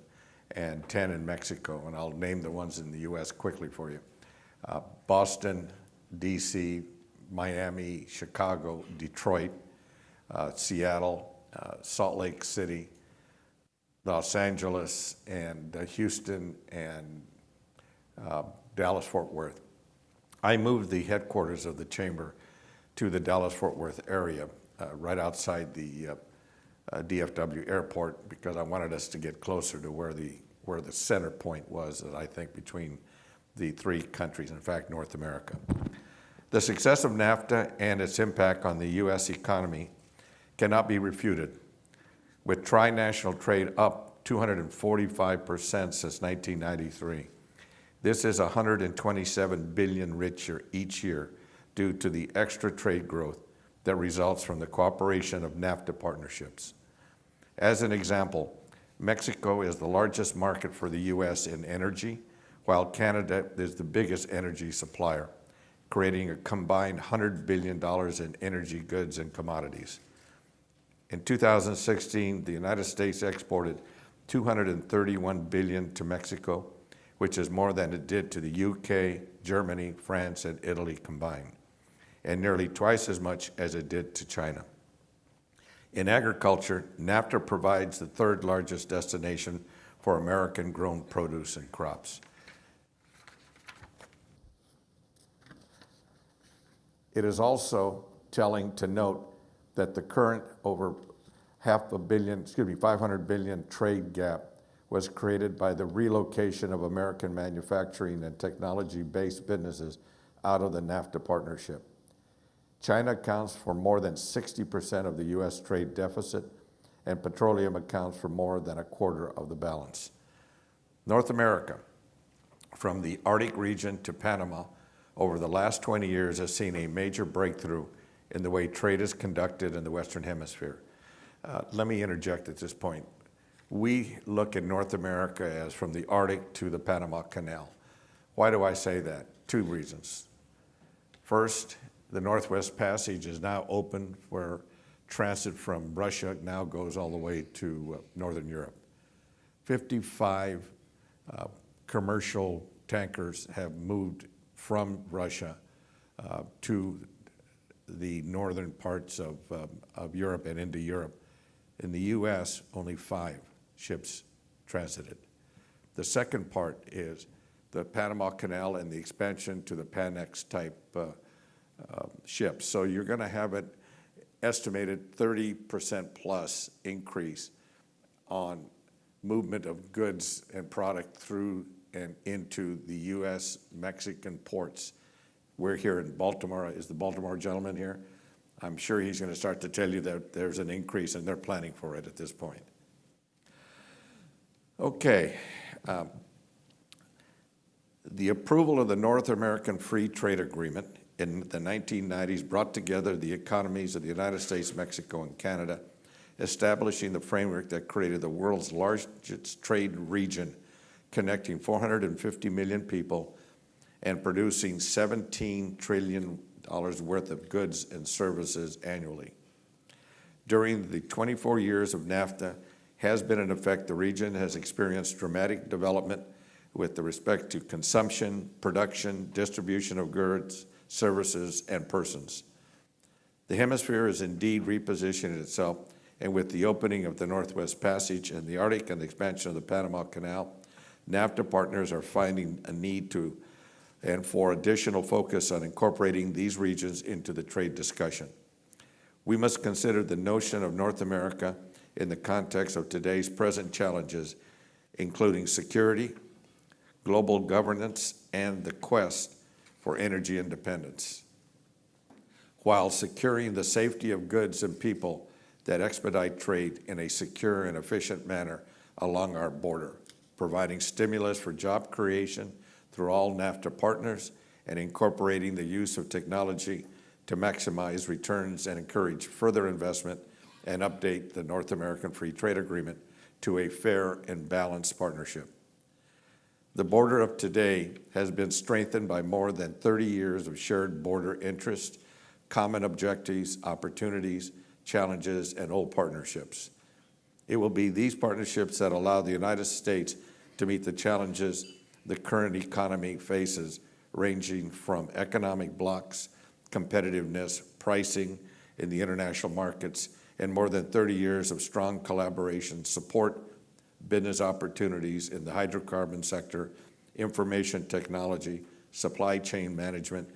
10 in Mexico, and I'll name the ones in the U.S. quickly for you. Boston, D.C., Miami, Chicago, Detroit, Seattle, Salt Lake City, Los Angeles, and Houston, and Dallas-Fort Worth. I moved the headquarters of the Chamber to the Dallas-Fort Worth area, right outside the DFW airport, because I wanted us to get closer to where the center point was, that I think, between the three countries, in fact, North America. The success of NAFTA and its impact on the U.S. economy cannot be refuted. With tri-national trade up 245% since 1993, this is $127 billion richer each year due to the extra trade growth that results from the cooperation of NAFTA partnerships. As an example, Mexico is the largest market for the U.S. in energy, while Canada is the biggest energy supplier, creating a combined $100 billion in energy goods and commodities. In 2016, the United States exported $231 billion to Mexico, which is more than it did to the UK, Germany, France, and Italy combined, and nearly twice as much as it did to China. In agriculture, NAFTA provides the third largest destination for American-grown produce and crops. It is also telling to note that the current over $500 billion trade gap was created by the relocation of American manufacturing and technology-based businesses out of the NAFTA partnership. China accounts for more than 60% of the U.S. trade deficit, and petroleum accounts for more than a quarter of the balance. North America, from the Arctic region to Panama, over the last 20 years has seen a major breakthrough in the way trade is conducted in the Western Hemisphere. Let me interject at this point. We look at North America as from the Arctic to the Panama Canal. Why do I say that? 2 reasons. First, the Northwest Passage is now open, where transit from Russia now goes all the way to Northern Europe. 55 commercial tankers have moved from Russia to the northern parts of Europe and into Europe. In the U.S., only 5 ships transited. The second part is the Panama Canal and the expansion to the Panex type ships. So you're going to have an estimated 30% plus increase on movement of goods and product through and into the U.S. Mexican ports. We're here in Baltimore. Is the Baltimore gentleman here? I'm sure he's going to start to tell you that there's an increase, and they're planning for it at this point. Okay. The approval of the North American Free Trade Agreement in the 1990s brought together the economies of the United States, Mexico, and Canada establishing the framework that created the world's largest trade region, connecting 450 million people and producing $17 trillion worth of goods and services annually. During the 24 years of NAFTA has been in effect, the region has experienced dramatic development with respect to consumption, production, distribution of goods, services, and persons. The hemisphere is indeed repositioning itself, and with the opening of the Northwest Passage and the Arctic and the expansion of the Panama Canal, NAFTA partners are finding a need to and for additional focus on incorporating these regions into the trade discussion. We must consider the notion of North America in the context of today's present challenges, including security, global governance, and the quest for energy independence, while securing the safety of goods and people that expedite trade in a secure and efficient manner along our border, providing stimulus for job creation through all NAFTA partners, and incorporating the use of technology to maximize returns and encourage further investment and update the North American Free Trade Agreement to a fair and balanced partnership. The border of today has been strengthened by more than 30 years of shared border interest, common objectives, opportunities, challenges, and old partnerships. It will be these partnerships that allow the United States to meet the challenges the current economy faces, ranging from economic blocks, competitiveness, pricing in the international markets, and more than 30 years of strong collaboration support business opportunities in the hydrocarbon sector, information technology, supply chain management,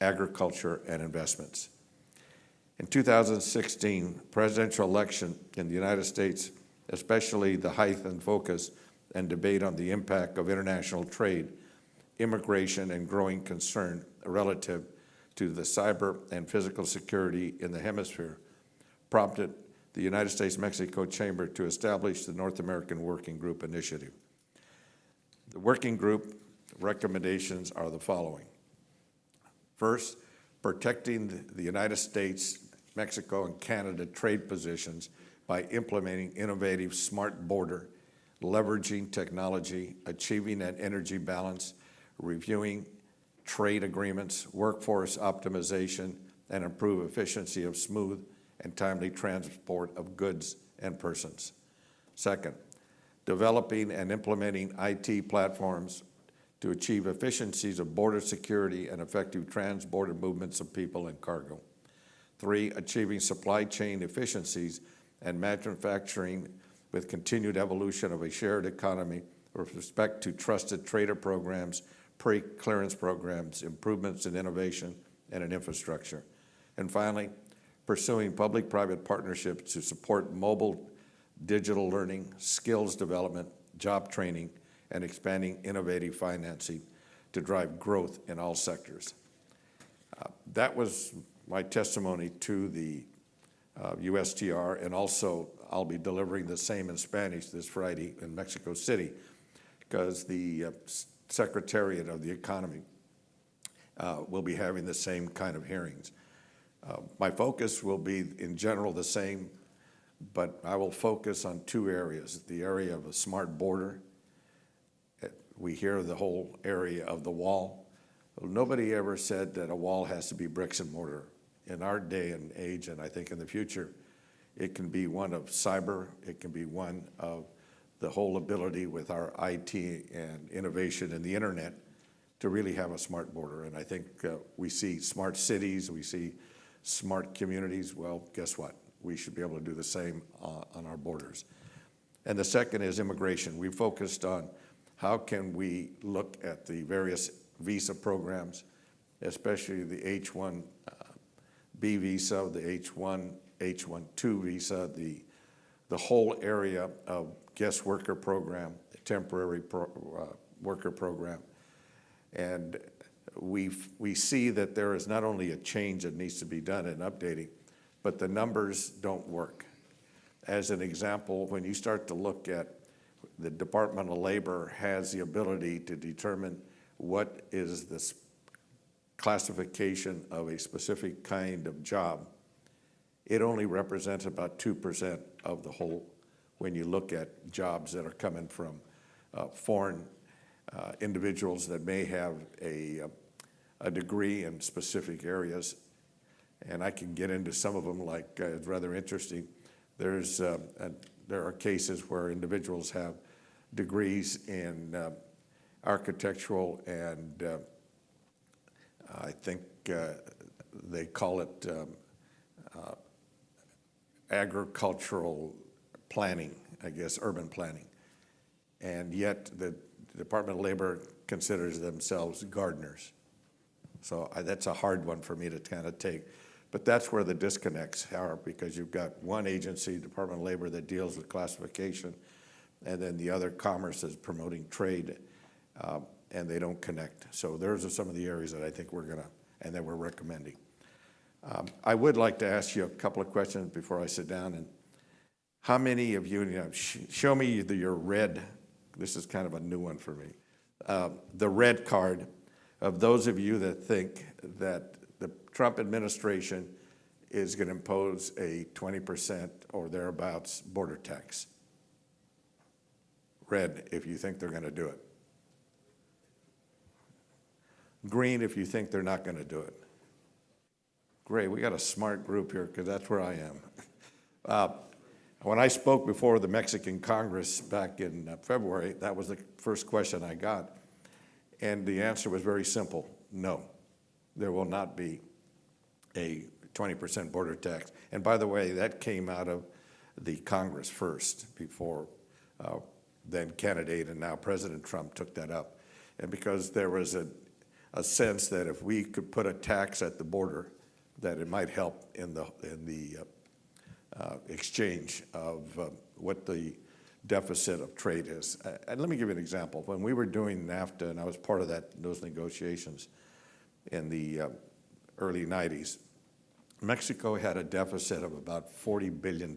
agriculture, and investments. In 2016, presidential election in the United States, especially the heightened focus and debate on the impact of international trade, immigration, and growing concern relative to the cyber and physical security in the hemisphere, prompted the United States-Mexico Chamber to establish the North American Working Group Initiative. The working group recommendations are the following. First, protecting the United States, Mexico, and Canada trade positions by implementing innovative smart border, leveraging technology, achieving an energy balance, reviewing trade agreements, workforce optimization, and improve efficiency of smooth and timely transport of goods and persons. Second, developing and implementing IT platforms to achieve efficiencies of border security and effective trans-border movements of people and cargo. Three, achieving supply chain efficiencies and manufacturing with continued evolution of a shared economy with respect to trusted trader programs, pre-clearance programs, improvements in innovation, and in infrastructure. And finally, pursuing public-private partnerships to support mobile digital learning, skills development, job training, and expanding innovative financing to drive growth in all sectors. That was my testimony to the USTR, and also I'll be delivering the same in Spanish this Friday in Mexico City, because the Secretariat of the Economy will be having the same kind of hearings. My focus will be in general the same, but I will focus on two areas. The area of a smart border. We hear the whole area of the wall. Well, nobody ever said that a wall has to be bricks and mortar. In our day and age, and I think in the future, it can be one of cyber, it can be one of the whole ability with our IT and innovation and the internet to really have a smart border. And I think we see smart cities, we see smart communities. Well, guess what? We should be able to do the same on our borders. And the second is immigration. We focused on how can we look at the various visa programs, especially the H-1B visa, the H-1, H-1-2 visa, the whole area of guest worker program, the temporary worker program. And we see that there is not only a change that needs to be done in updating, but the numbers don't work. As an example, when you start to look at the Department of Labor has the ability to determine what is the classification of a specific kind of job, it only represents about 2% of the whole when you look at jobs that are coming from foreign individuals that may have a degree in specific areas. And I can get into some of them, like it's rather interesting. There are cases where individuals have degrees in architectural and I think they call it agricultural planning, I guess, urban planning. And yet the Department of Labor considers themselves gardeners. So that's a hard one for me to kind of take. But that's where the disconnects are, because you've got one agency, Department of Labor, that deals with classification, and then the other, Commerce, is promoting trade, and they don't connect. So those are some of the areas that I think we're gonna, and that we're recommending. I would like to ask you a couple of questions before I sit down. And how many of you, show me your red, this is kind of a new one for me, the red card of those of you that think that the Trump administration is going to impose a 20% or thereabouts border tax. Red if you think they're going to do it. Green if you think they're not going to do it. Great, we got a smart group here, because that's where I am. When I spoke before the Mexican Congress back in February, that was the first question I got. And the answer was very simple: no, there will not be a 20% border tax. And by the way, that came out of the Congress first, before then candidate and now President Trump took that up. And because there was a sense that if we could put a tax at the border, that it might help in the exchange of what the deficit of trade is. And let me give you an example. When we were doing NAFTA, and I was part of those negotiations in the early 90s, Mexico had a deficit of about $40 billion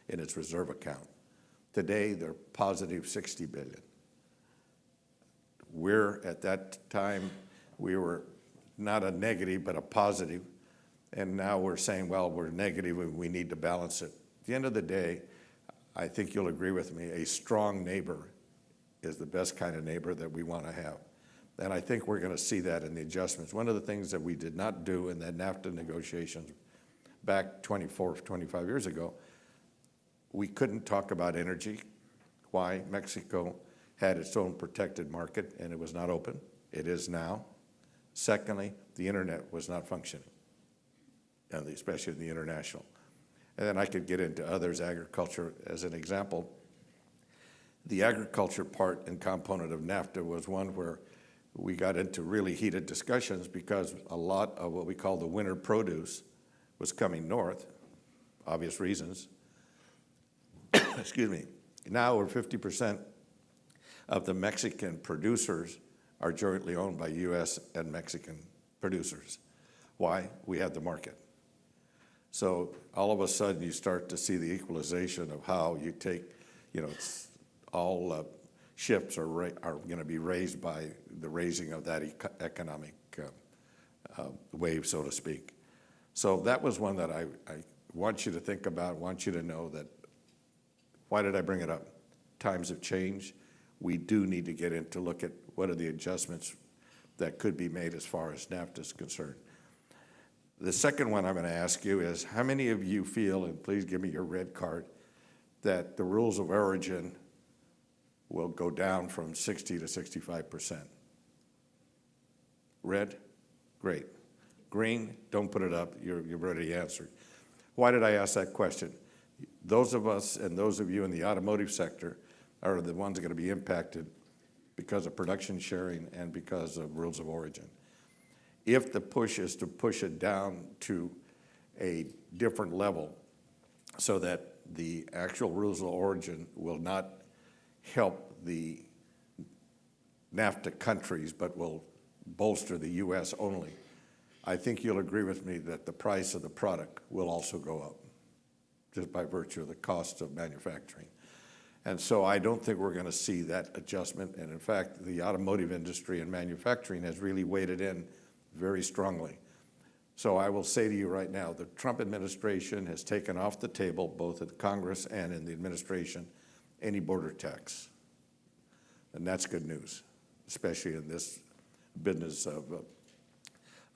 in its reserve account. Today, they're positive $60 billion. At that time, we were not a negative, but a positive. And now we're saying, well, we're negative and we need to balance it. At the end of the day, I think you'll agree with me, a strong neighbor is the best kind of neighbor that we want to have. And I think we're going to see that in the adjustments. One of the things that we did not do in that NAFTA negotiations back 24, 25 years ago, we couldn't talk about energy. Why? Mexico had its own protected market and it was not open. It is now. Secondly, the internet was not functioning, and especially in the international. And then I could get into others, agriculture as an example. The agriculture part and component of NAFTA was one where we got into really heated discussions, because a lot of what we call the winter produce was coming north, obvious reasons. Excuse me. Now over 50% of the Mexican producers are jointly owned by US and Mexican producers. Why? We have the market. So all of a sudden you start to see the equalization of how you take, it's all ships are going to be raised by the raising of that economic wave, so to speak. So that was one that I want you to think about, want you to know that. Why did I bring it up? Times have changed. We do need to get in to look at what are the adjustments that could be made as far as NAFTA is concerned. The second one I'm going to ask you is, how many of you feel, and please give me your red card, that the rules of origin will go down from 60 to 65%? Red? Great. Green? Don't put it up. You've already answered. Why did I ask that question? Those of us and those of you in the automotive sector are the ones that are going to be impacted because of production sharing and because of rules of origin. If the push is to push it down to a different level so that the actual rules of origin will not help the NAFTA countries but will bolster the US only, I think you'll agree with me that the price of the product will also go up, just by virtue of the cost of manufacturing. And so I don't think we're going to see that adjustment. And in fact, the automotive industry and manufacturing has really weighted in very strongly. So I will say to you right now, the Trump administration has taken off the table, both at Congress and in the administration, any border tax. And that's good news, especially in this business of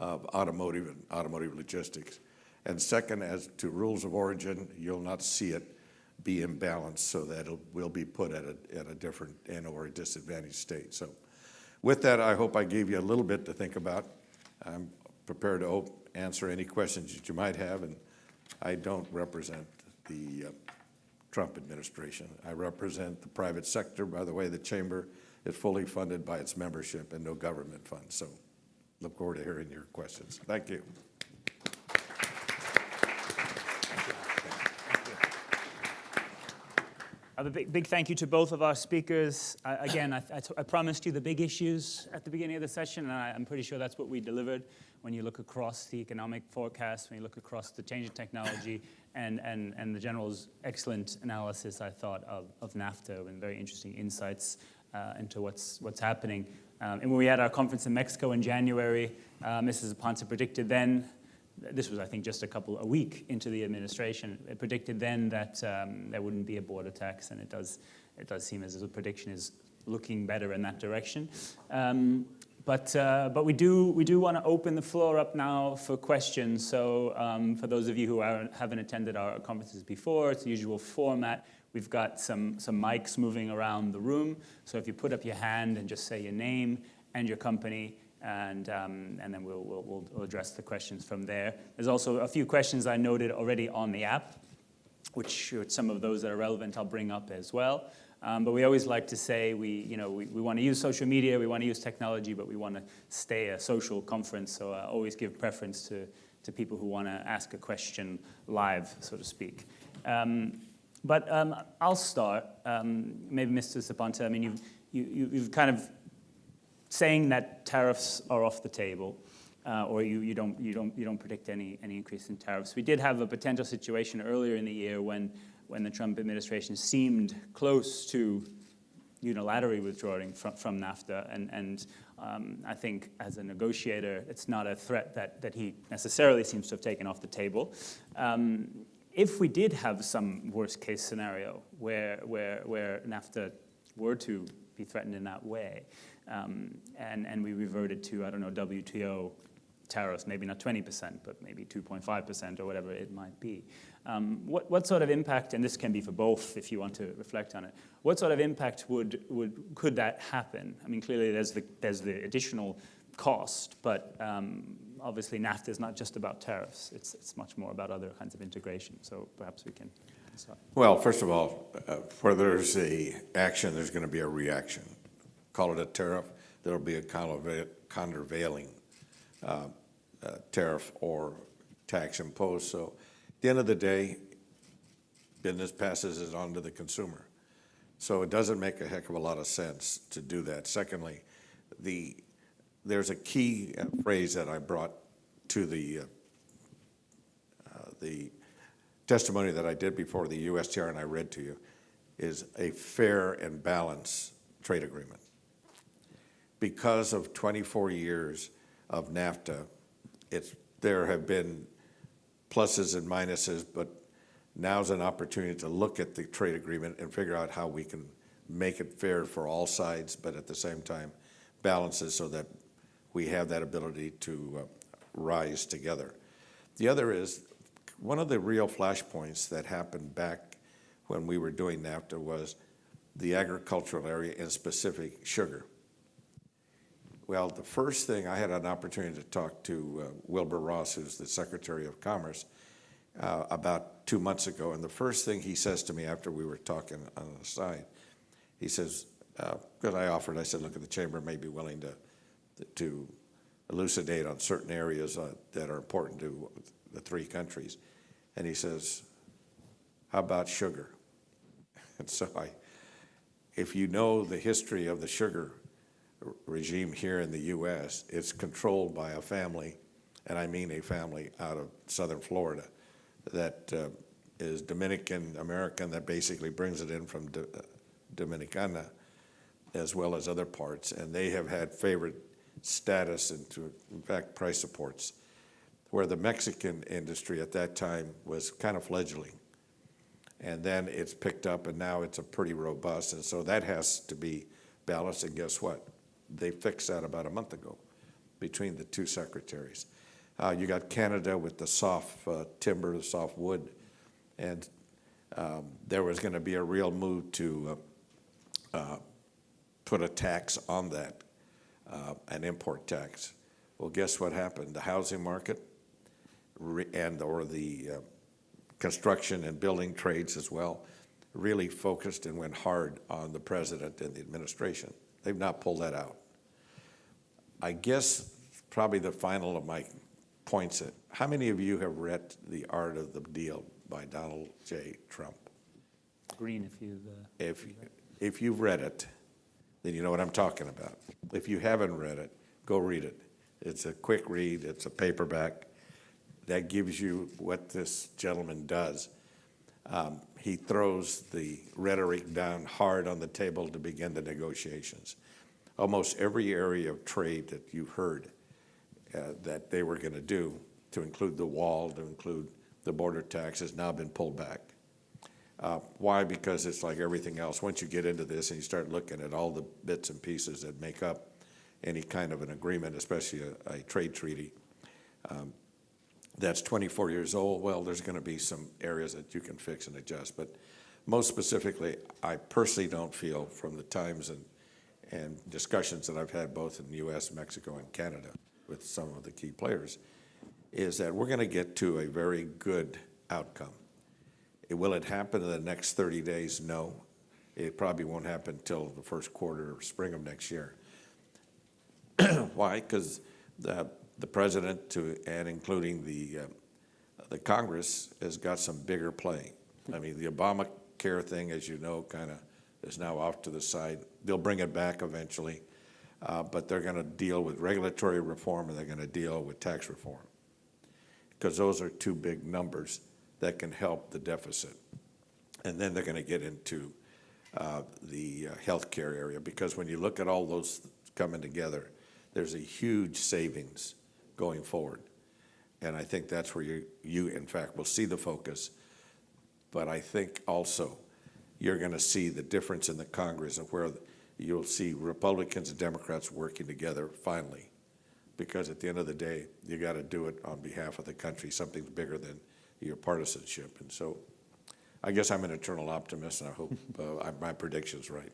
automotive and automotive logistics. And second, as to rules of origin, you'll not see it be imbalanced so that it will be put at a different and or a disadvantaged state. So with that, I hope I gave you a little bit to think about. I'm prepared to answer any questions that you might have, and I don't represent the Trump administration. I represent the private sector. By the way, the chamber is fully funded by its membership and no government funds. So look forward to hearing your questions. Thank you. A big thank you to both of our speakers. Again, I promised you the big issues at the beginning of the session, and I'm pretty sure that's what we delivered. When you look across the economic forecast, when you look across the change in technology, and the General's excellent analysis, I thought, of NAFTA, and very interesting insights into what's happening. And when we had our conference in Mexico in January, Mrs. Aponte predicted then, this was, I think, just a week into the administration. It predicted then that there wouldn't be a border tax, and it does seem as if the prediction is looking better in that direction. But we do want to open the floor up now for questions. So for those of you who haven't attended our conferences before, it's the usual format. We've got some mics moving around the room. So if you put up your hand and just say your name and your company, and then we'll address the questions from there. There's also a few questions I noted already on the app, which some of those that are relevant I'll bring up as well. But we always like to say we want to use social media, we want to use technology, but we want to stay a social conference. So I always give preference to people who want to ask a question live, so to speak. But I'll start. Maybe Mr. Saponte, I mean, you've kind of saying that tariffs are off the table, or you don't predict any increase in tariffs. We did have a potential situation earlier in the year when the Trump administration seemed close to unilaterally withdrawing from NAFTA, and I think as a negotiator, it's not a threat that he necessarily seems to have taken off the table. If we did have some worst case scenario where NAFTA were to be threatened in that way, and we reverted to, I don't know, WTO tariffs, maybe not 20%, but maybe 2.5% or whatever it might be. What sort of impact, and this can be for both if you want to reflect on it, what sort of impact could that happen? I mean, clearly there's the additional cost, but obviously NAFTA is not just about tariffs. It's much more about other kinds of integration. So perhaps we can start. Well, first of all, where there's a action, there's going to be a reaction. Call it a tariff, there'll be a countervailing tariff or tax imposed. So at the end of the day, business passes it on to the consumer. So it doesn't make a heck of a lot of sense to do that. Secondly, there's a key phrase that I brought to the testimony that I did before the USTR and I read to you, is a fair and balanced trade agreement. Because of 24 years of NAFTA, there have been pluses and minuses, but now's an opportunity to look at the trade agreement and figure out how we can make it fair for all sides, but at the same time balance it so that we have that ability to rise together. The other is, one of the real flashpoints that happened back when we were doing NAFTA was the agricultural area, and specific sugar. Well, the first thing, I had an opportunity to talk to Wilbur Ross, who's the Secretary of Commerce, about 2 months ago, and the first thing he says to me after we were talking on the side, he says, because I said, look, the Chamber may be willing to elucidate on certain areas that are important to the three countries. And he says, how about sugar? And so if you know the history of the sugar regime here in the U.S., it's controlled by a family, and I mean a family out of southern Florida, that is Dominican-American, that basically brings it in from Dominicana, as well as other parts, and they have had favored status and, in fact, price supports. where the Mexican industry at that time was kind of fledgling. And then it's picked up, and now it's a pretty robust, and so that has to be balanced, and guess what? They fixed that about a month ago between the two secretaries. You got Canada with the soft timber, the soft wood, and there was going to be a real move to put a tax on that, an import tax. Well, guess what happened? The housing market or the construction and building trades as well really focused and went hard on the president and the administration. They've not pulled that out. I guess probably the final of my points, how many of you have read The Art of the Deal by Donald J. Trump? Green, if you've... If you've read it, then you know what I'm talking about. If you haven't read it, go read it. It's a quick read. It's a paperback. That gives you what this gentleman does. He throws the rhetoric down hard on the table to begin the negotiations. Almost every area of trade that you heard that they were going to do, to include the wall, to include the border tax, has now been pulled back. Why? Because it's like everything else. Once you get into this and you start looking at all the bits and pieces that make up any kind of an agreement, especially a trade treaty, that's 24 years old, well, there's going to be some areas that you can fix and adjust. But most specifically, I personally don't feel, from the times and discussions that I've had both in the U.S., Mexico, and Canada with some of the key players, is that we're going to get to a very good outcome. Will it happen in the next 30 days? No. It probably won't happen until the first quarter or spring of next year. Why? Because the president and including the Congress has got some bigger play. I mean, the Obamacare thing, as you know, kind of is now off to the side. They'll bring it back eventually, but they're going to deal with regulatory reform and they're going to deal with tax reform, because those are two big numbers that can help the deficit. And then they're going to get into the healthcare area, because when you look at all those coming together, there's a huge savings going forward. And I think that's where you in fact, will see the focus. But I think also you're going to see the difference in the Congress, of where you'll see Republicans and Democrats working together finally. Because at the end of the day, you got to do it on behalf of the country, something bigger than your partisanship. And so I guess I'm an eternal optimist, and I hope my prediction's right.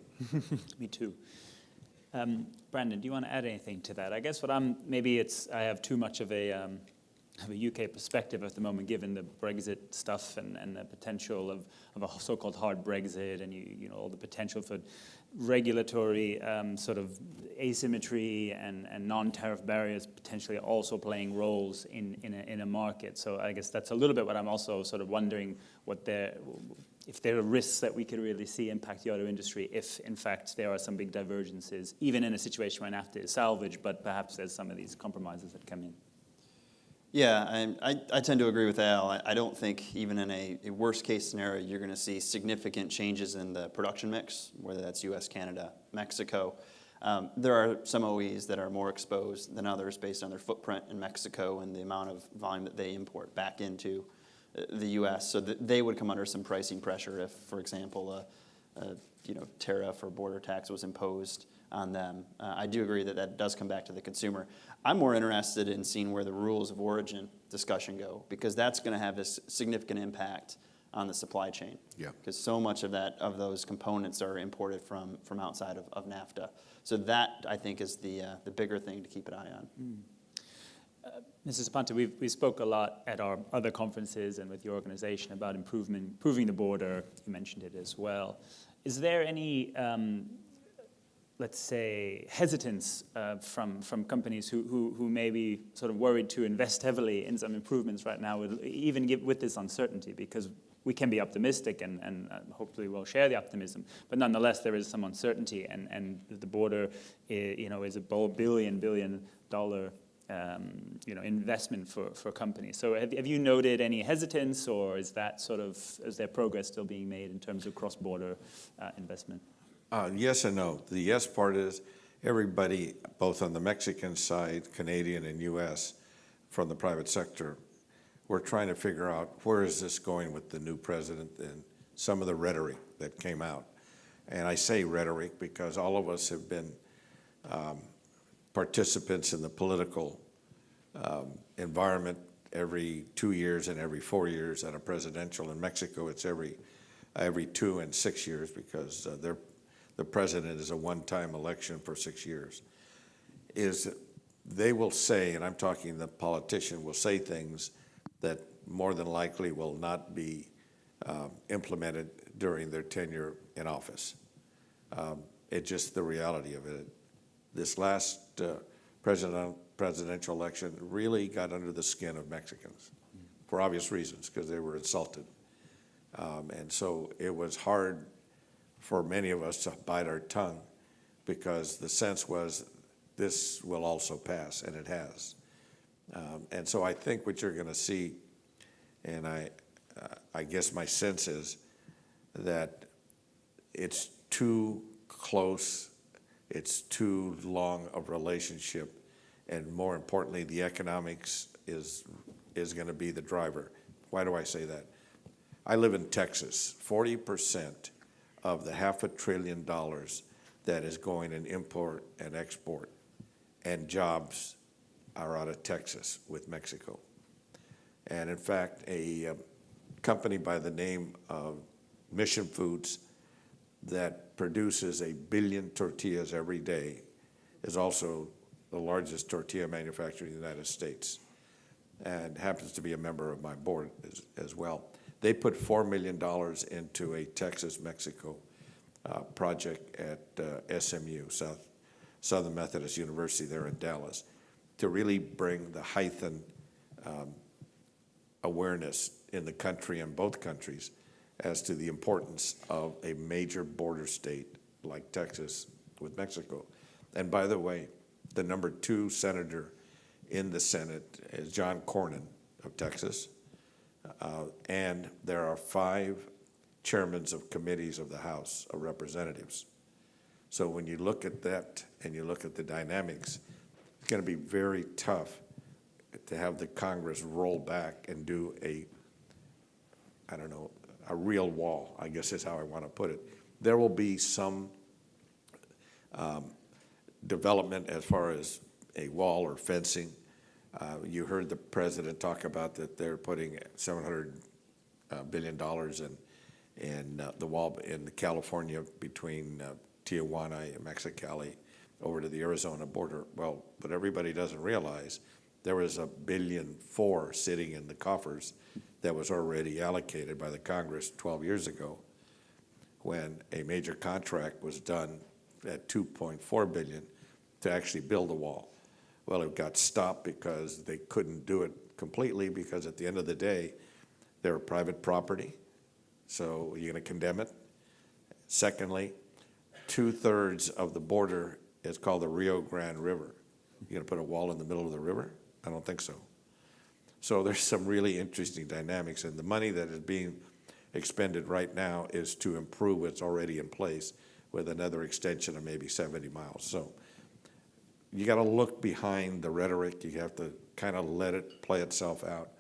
Me too. Brandon, do you want to add anything to that? I guess I have too much of a UK perspective at the moment, given the Brexit stuff and the potential of a so-called hard Brexit, and you know all the potential for regulatory sort of asymmetry and non-tariff barriers potentially also playing roles in a market. So I guess that's a little bit what I'm also sort of wondering, if there are risks that we could really see impact the auto industry if, in fact, there are some big divergences, even in a situation where NAFTA is salvaged, but perhaps there's some of these compromises that come in. Yeah, I tend to agree with Al. I don't think even in a worst-case scenario you're going to see significant changes in the production mix, whether that's U.S., Canada, Mexico. There are some OEs that are more exposed than others based on their footprint in Mexico and the amount of volume that they import back into the U.S. So they would come under some pricing pressure if, for example, a tariff or border tax was imposed on them. I do agree that does come back to the consumer. I'm more interested in seeing where the rules of origin discussion go, because that's going to have a significant impact on the supply chain. Yeah. Because so much of those components are imported from outside of NAFTA. So that, I think, is the bigger thing to keep an eye on. Mrs. Zapanta, we spoke a lot at our other conferences and with your organization about improving the border. You mentioned it as well. Is there any let's say, hesitance from companies who may be sort of worried to invest heavily in some improvements right now, even with this uncertainty? Because we can be optimistic and hopefully we'll share the optimism, but nonetheless there is some uncertainty, and the border is a billion dollar investment for companies. So have you noted any hesitance, or is there progress still being made in terms of cross-border investment? Yes and no. The yes part is everybody, both on the Mexican side, Canadian and U.S., from the private sector, we're trying to figure out where is this going with the new president and some of the rhetoric that came out. And I say rhetoric because all of us have been participants in the political environment every 2 years and every 4 years at a presidential. In Mexico, it's every 2 and 6 years because the president is a one-time election for 6 years. They will say, and I'm talking the politician will say things that more than likely will not be implemented during their tenure in office. It's just the reality of it. This last presidential election really got under the skin of Mexicans for obvious reasons, because they were insulted. And so it was hard for many of us to bite our tongue because the sense was this will also pass, and it has. And so I think what you're going to see, and I guess my sense is that it's too close, it's too long of relationship, and more importantly, the economics is going to be the driver. Why do I say that? I live in Texas. 40% of the $500 billion that is going in import and export and jobs are out of Texas with Mexico. And in fact, a company by the name of Mission Foods that produces 1 billion tortillas every day is also the largest tortilla manufacturer in the United States and happens to be a member of my board as well. They put $4 million into a Texas-Mexico project at SMU, Southern Methodist University there in Dallas, to really bring the heightened awareness in the country and both countries as to the importance of a major border state like Texas with Mexico. And by the way, the number 2 senator in the Senate is John Cornyn of Texas. And there are 5 chairmen of committees of the House of Representatives. So when you look at that and you look at the dynamics, it's going to be very tough to have the Congress roll back and do a real wall, I guess is how I want to put it. There will be some development as far as a wall or fencing. You heard the president talk about that they're putting $700 billion in the wall in California between Tijuana and Mexicali over to the Arizona border. Well, but everybody doesn't realize there was $1.4 billion sitting in the coffers that was already allocated by the Congress 12 years ago when a major contract was done at $2.4 billion to actually build a wall. Well, it got stopped because they couldn't do it completely because at the end of the day, they were private property. So you're going to condemn it. Secondly, 2/3 of the border is called the Rio Grande River. You're going to put a wall in the middle of the river? I don't think so. So there's some really interesting dynamics, and the money that is being expended right now is to improve what's already in place with another extension of maybe 70 miles. So you got to look behind the rhetoric. You have to kind of let it play itself out.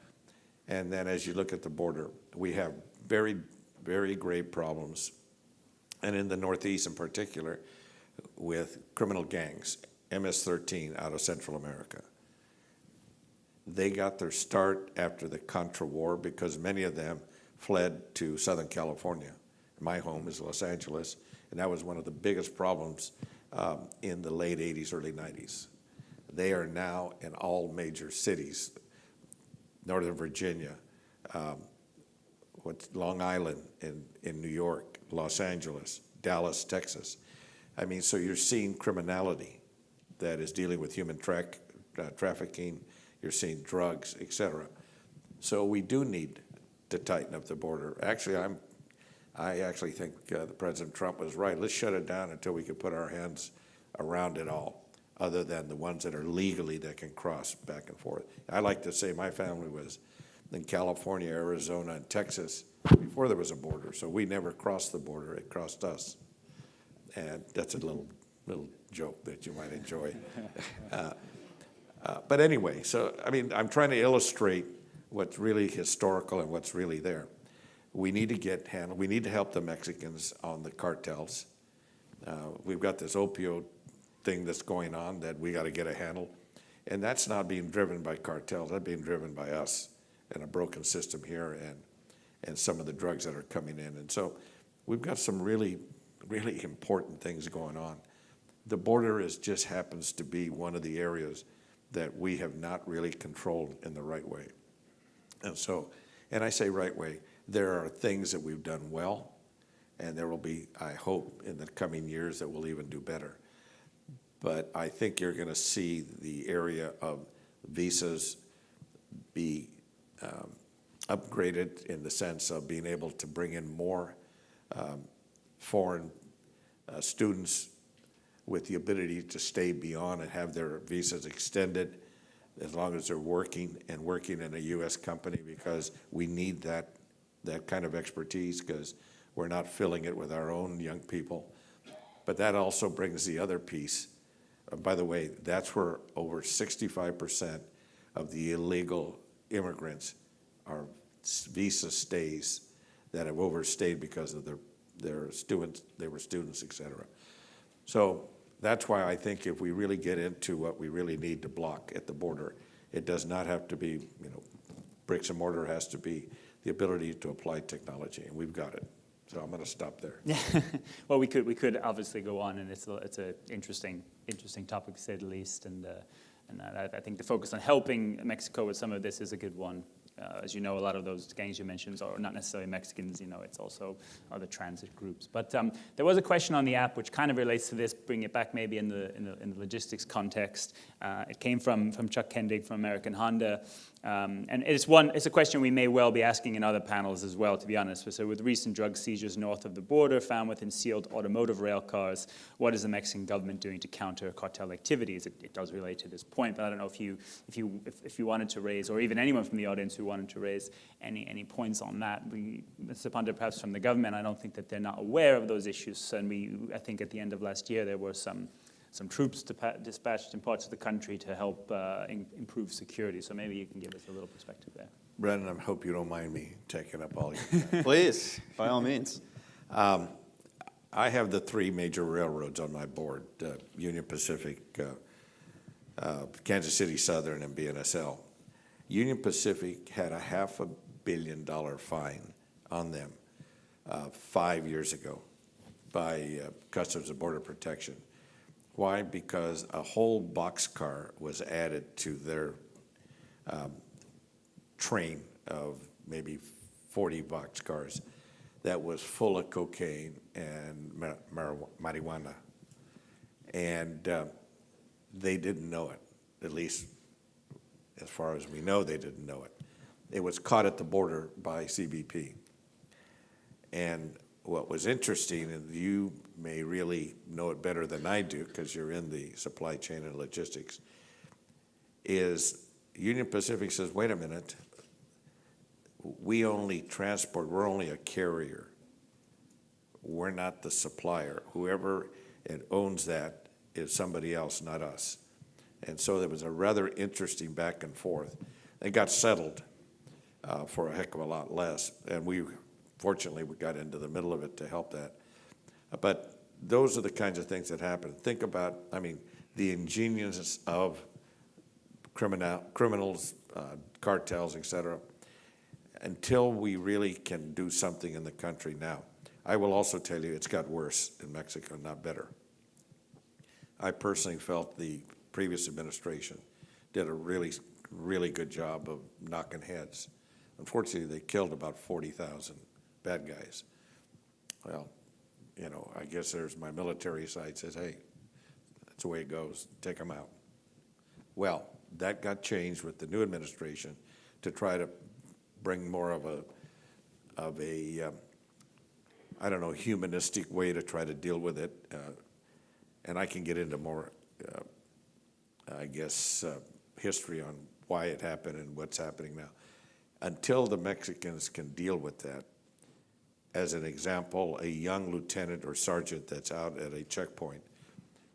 And then as you look at the border, we have very, very grave problems, and in the Northeast in particular, with criminal gangs, MS-13 out of Central America. They got their start after the Contra War because many of them fled to Southern California. My home is Los Angeles, and that was one of the biggest problems in the late 80s, early 90s. They are now in all major cities, Northern Virginia, Long Island in New York, Los Angeles, Dallas, Texas. I mean, so you're seeing criminality that is dealing with human trafficking, you're seeing drugs, et cetera. So we do need to tighten up the border. Actually, I actually think President Trump was right. Let's shut it down until we can put our hands around it all, other than the ones that are legally that can cross back and forth. I like to say my family was in California, Arizona, and Texas before there was a border. So we never crossed the border, it crossed us. And that's a little joke that you might enjoy. But anyway, so, I mean, I'm trying to illustrate what's really historical and what's really there. We need to get handled. We need to help the Mexicans on the cartels. We've got this opioid thing that's going on that we got to get a handle. And that's not being driven by cartels. That's being driven by us and a broken system here and some of the drugs that are coming in. And so we've got some really, really important things going on. The border just happens to be one of the areas that we have not really controlled in the right way. And so, and I say right way, there are things that we've done well, and there will be, I hope, in the coming years that we'll even do better. But I think you're going to see the area of visas be upgraded in the sense of being able to bring in more foreign students with the ability to stay beyond and have their visas extended as long as they're working in a U.S. company, because we need that kind of expertise because we're not filling it with our own young people. But that also brings the other piece. By the way, that's where over 65% of the illegal immigrants are visa stays that have overstayed because of their students, they were students, et cetera. So that's why I think if we really get into what we really need to block at the border, it does not have to be, bricks and mortar. Has to be the ability to apply technology, and we've got it. So I'm going to stop there. Yeah. Well, we could obviously go on, and it's an interesting topic to say the least. And I think the focus on helping Mexico with some of this is a good one. As you know, a lot of those gangs you mentioned are not necessarily Mexicans. It's also other transit groups. But there was a question on the app which kind of relates to this. Bring it back maybe in the logistics context. It came from Chuck Kendig from American Honda. And it's a question we may well be asking in other panels as well, to be honest. So with recent drug seizures north of the border found within sealed automotive rail cars, what is the Mexican government doing to counter cartel activities? It does relate to this point, but I don't know if you wanted to raise, or even anyone from the audience who wanted to raise any points on that. Mr. Ponte, perhaps from the government, I don't think that they're not aware of those issues. And I think at the end of last year there were some troops dispatched in parts of the country to help improve security. So maybe you can give us a little perspective there. Brendan, I hope you don't mind me taking up all your time. Please, by all means. I have the three major railroads on my board, Union Pacific, Kansas City Southern, and BNSF. Union Pacific had a $500 million fine on them 5 years ago by Customs and Border Protection. Why? Because a whole boxcar was added to their train of maybe 40 boxcars that was full of cocaine and marijuana. And they didn't know it, at least as far as we know, they didn't know it. It was caught at the border by CBP. And what was interesting, and you may really know it better than I do because you're in the supply chain and logistics, is Union Pacific says, wait a minute, we only transport, we're only a carrier. We're not the supplier. Whoever owns that is somebody else, not us. And so there was a rather interesting back and forth. It got settled for a heck of a lot less, and fortunately, we got into the middle of it to help that. But those are the kinds of things that happen. Think about, the ingeniousness of criminals, cartels, et cetera, until we really can do something in the country now. I will also tell you it's got worse in Mexico, not better. I personally felt the previous administration did a really, really good job of knocking heads. Unfortunately, they killed about 40,000 bad guys. Well, I guess there's my military side says, hey, that's the way it goes, take them out. Well, that got changed with the new administration to try to bring more of a humanistic way to try to deal with it. And I can get into more, history on why it happened and what's happening now. Until the Mexicans can deal with that, as an example, a young lieutenant or sergeant that's out at a checkpoint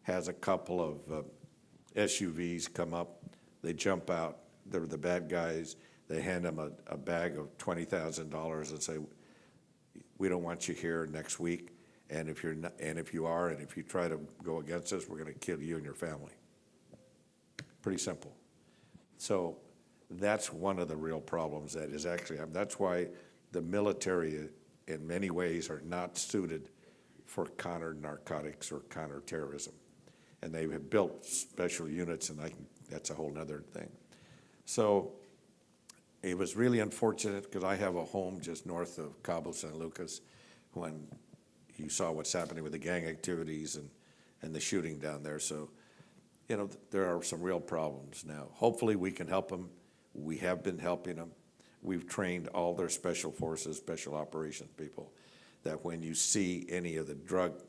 has a couple of SUVs come up. They jump out. They're the bad guys. They hand them a bag of $20,000 and say, "We don't want you here next week. And if you try to go against us, we're going to kill you and your family." Pretty simple. So that's one of the real problems that is actually, that's why the military in many ways are not suited for counter-narcotics or counter-terrorism. And they have built special units, and that's a whole nother thing. So it was really unfortunate because I have a home just north of Cabo San Lucas when you saw what's happening with the gang activities and the shooting down there. So, there are some real problems now. Hopefully we can help them. We have been helping them. We've trained all their special forces, special operations people, that when you see any of the drug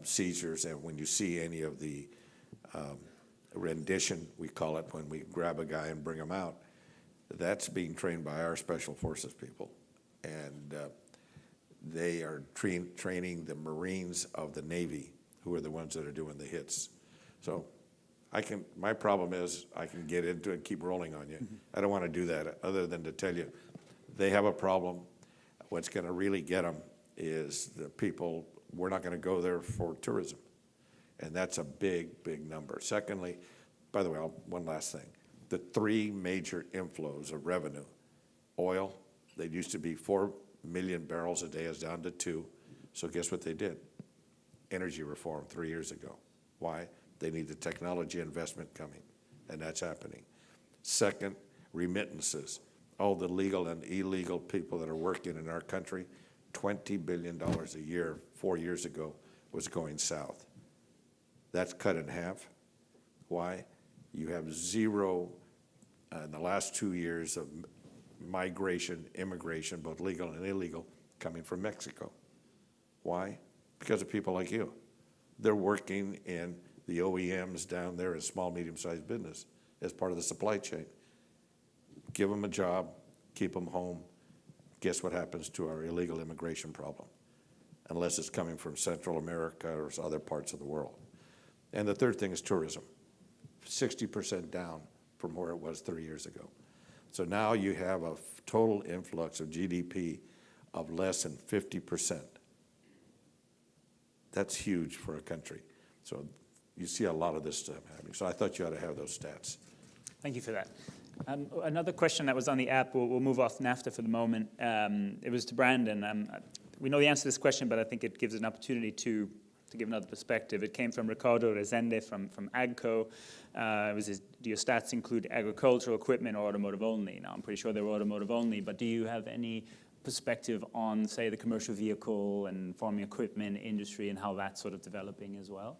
seizures and when you see any of the rendition, we call it, when we grab a guy and bring him out, that's being trained by our special forces people. And they are training the Marines of the Navy, who are the ones that are doing the hits. So my problem is I can get into it and keep rolling on you. I don't want to do that other than to tell you they have a problem. What's going to really get them is the people. We're not going to go there for tourism. And that's a big, big number. Secondly, by the way, one last thing. The three major inflows of revenue: oil, they used to be 4 million barrels a day, is down to 2. So guess what they did? Energy reform 3 years ago. Why? They need the technology investment coming, and that's happening. Second, remittances. All the legal and illegal people that are working in our country, $20 billion a year 4 years ago was going south. That's cut in half. Why? You have zero in the last 2 years of migration, immigration, both legal and illegal, coming from Mexico. Why? Because of people like you. They're working in the OEMs down there as small, medium-sized business as part of the supply chain. Give them a job, keep them home. Guess what happens to our illegal immigration problem? Unless it's coming from Central America or other parts of the world. And the third thing is tourism. 60% down from where it was 3 years ago. So now you have a total influx of GDP of less than 50%. That's huge for a country. So you see a lot of this stuff happening. So I thought you ought to have those stats. Thank you for that. Another question that was on the app, we'll move off NAFTA for the moment. It was to Brandon. We know the answer to this question, but I think it gives an opportunity to give another perspective. It came from Ricardo Rezende from AGCO. It was do your stats include agricultural equipment or automotive only? Now, I'm pretty sure they were automotive only, but do you have any perspective on, say, the commercial vehicle and farming equipment industry and how that's sort of developing as well?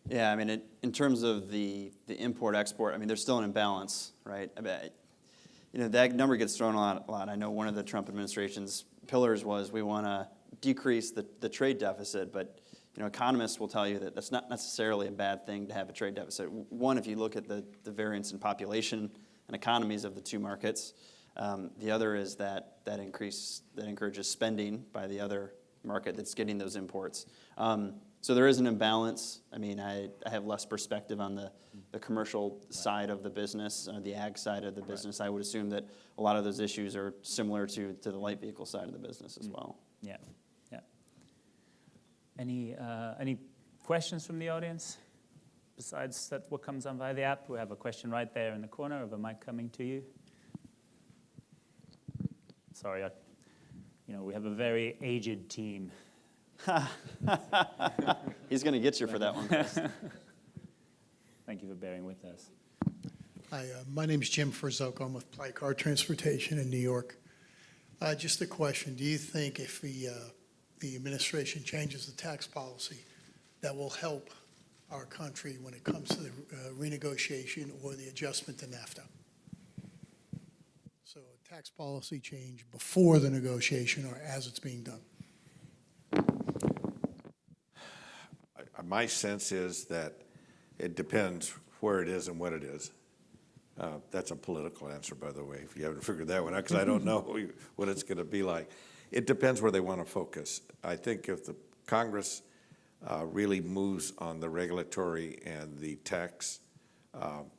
Yeah, I mean, in terms of the import-export, I mean, there's still an imbalance, right? I mean, that number gets thrown a lot. I know one of the Trump administration's pillars was we want to decrease the trade deficit, but economists will tell you that that's not necessarily a bad thing to have a trade deficit. One, if you look at the variance in population and economies of the two markets, the other is that encourages spending by the other market that's getting those imports. So there is an imbalance. I mean, I have less perspective on the commercial side of the business, the ag side of the business. I would assume that a lot of those issues are similar to the light vehicle side of the business as well. Yeah, yeah. Any questions from the audience? Besides that, what comes on via the app? We have a question right there in the corner of a mic coming to you. Sorry, we have a very aged team. He's going to get you for that one, Chris. Thank you for bearing with us. Hi, my name is Jim Frizzoco. I'm with Plycar Transportation in New York. Just a question. Do you think if the administration changes the tax policy, that will help our country when it comes to the renegotiation or the adjustment to NAFTA? So a tax policy change before the negotiation or as it's being done? My sense is that it depends where it is and what it is. That's a political answer, by the way, if you haven't figured that one out, because I don't know what it's going to be like. It depends where they want to focus. I think if the Congress really moves on the regulatory and the tax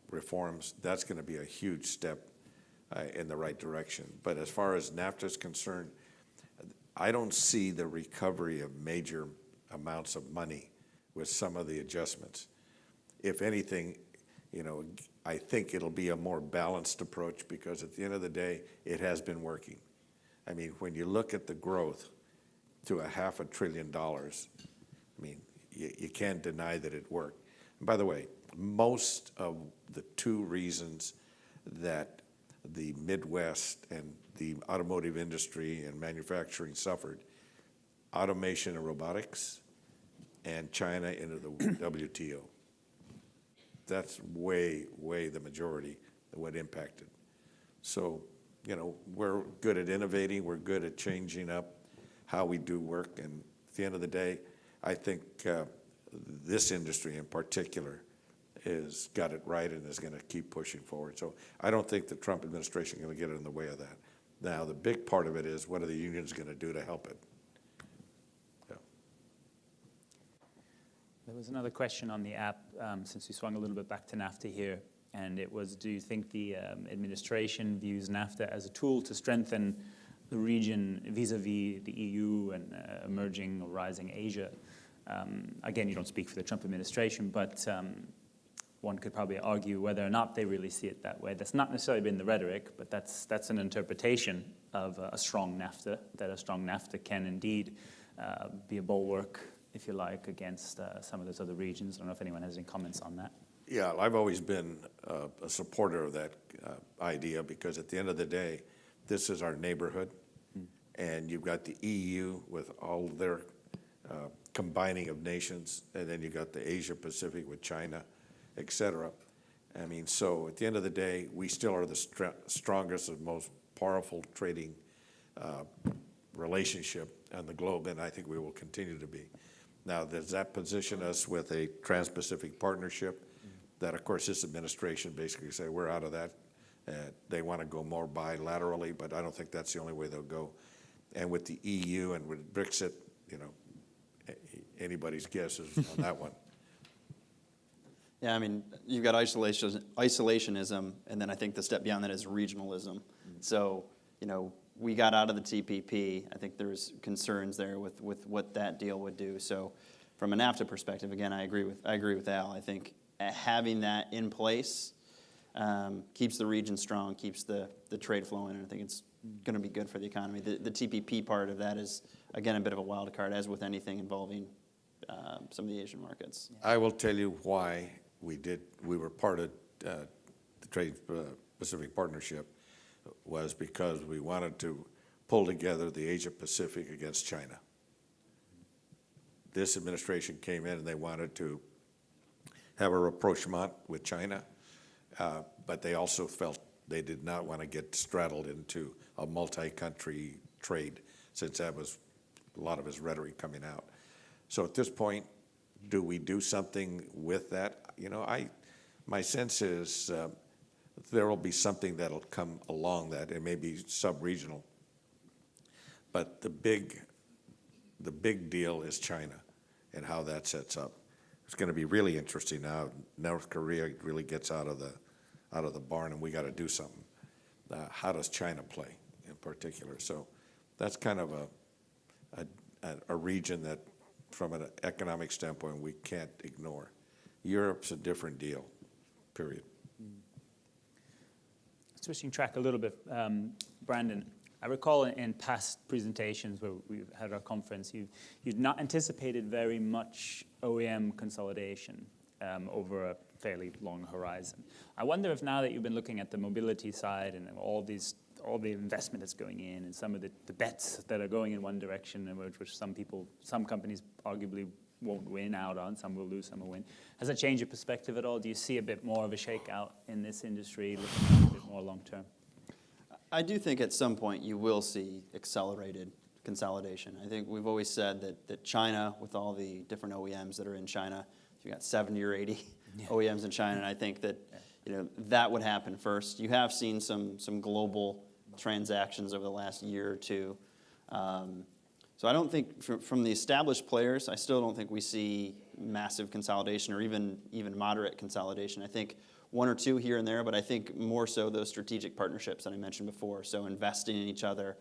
reforms, that's going to be a huge step in the right direction. But as far as NAFTA is concerned, I don't see the recovery of major amounts of money with some of the adjustments. If anything, I think it'll be a more balanced approach, because at the end of the day, it has been working. I mean, when you look at the growth to $500 billion, I mean, you can't deny that it worked. And by the way, most of the two reasons that the Midwest and the automotive industry and manufacturing suffered, automation and robotics, and China into the WTO. That's way the majority of what impacted. So, we're good at innovating, we're good at changing up how we do work, and at the end of the day, I think this industry in particular has got it right and is going to keep pushing forward. So I don't think the Trump administration is going to get in the way of that. Now, the big part of it is, what are the unions going to do to help it? Yeah. There was another question on the app, since we swung a little bit back to NAFTA here, and it was, do you think the administration views NAFTA as a tool to strengthen the region vis-a-vis the EU and emerging or rising Asia? Again, you don't speak for the Trump administration, but one could probably argue whether or not they really see it that way. That's not necessarily been the rhetoric, but that's an interpretation of a strong NAFTA, that a strong NAFTA can indeed be a bulwark, if you like, against some of those other regions. I don't know if anyone has any comments on that. Yeah, I've always been a supporter of that idea, because at the end of the day, this is our neighborhood, and you've got the EU with all their combining of nations, and then you got the Asia Pacific with China, et cetera. I mean, so at the end of the day, we still are the strongest and most powerful trading relationship on the globe, and I think we will continue to be. Now, does that position us with a Trans-Pacific Partnership? That, of course, this administration basically say we're out of that. They want to go more bilaterally, but I don't think that's the only way they'll go. And with the EU and with Brexit, anybody's guess is on that one. Yeah, I mean, you've got isolationism, and then I think the step beyond that is regionalism. So, we got out of the TPP. I think there's concerns there with what that deal would do. So, from a NAFTA perspective, again, I agree with Al. I think having that in place keeps the region strong, keeps the trade flowing, and I think it's going to be good for the economy. The TPP part of that is, again, a bit of a wild card, as with anything involving some of the Asian markets. I will tell you why we were part of the Trans-Pacific Partnership, was because we wanted to pull together the Asia Pacific against China. This administration came in and they wanted to have a rapprochement with China, but they also felt they did not want to get straddled into a multi-country trade, since that was a lot of his rhetoric coming out. So at this point, do we do something with that? My sense is there will be something that'll come along that. It may be sub-regional, but the big deal is China and how that sets up. It's going to be really interesting now. North Korea really gets out of the barn, and we got to do something. How does China play in particular? So that's kind of a region that, from an economic standpoint, we can't ignore. Europe's a different deal, period. Switching track a little bit, Brandon, I recall in past presentations where we've had our conference, you'd not anticipated very much OEM consolidation over a fairly long horizon. I wonder if, now that you've been looking at the mobility side and all the investment that's going in, and some of the bets that are going in one direction, and which some companies arguably won't win out on, some will lose, some will win. Has that changed your perspective at all? Do you see a bit more of a shakeout in this industry, looking a bit more long term? I do think at some point you will see accelerated consolidation. I think we've always said that China, with all the different OEMs that are in China, you got 70 or 80 OEMs in China, and I think that that would happen first. You have seen some global transactions over the last year or two. So I don't think from the established players, I still don't think we see massive consolidation or even moderate consolidation. I think one or two here and there, but I think more so those strategic partnerships that I mentioned before. So investing in each other,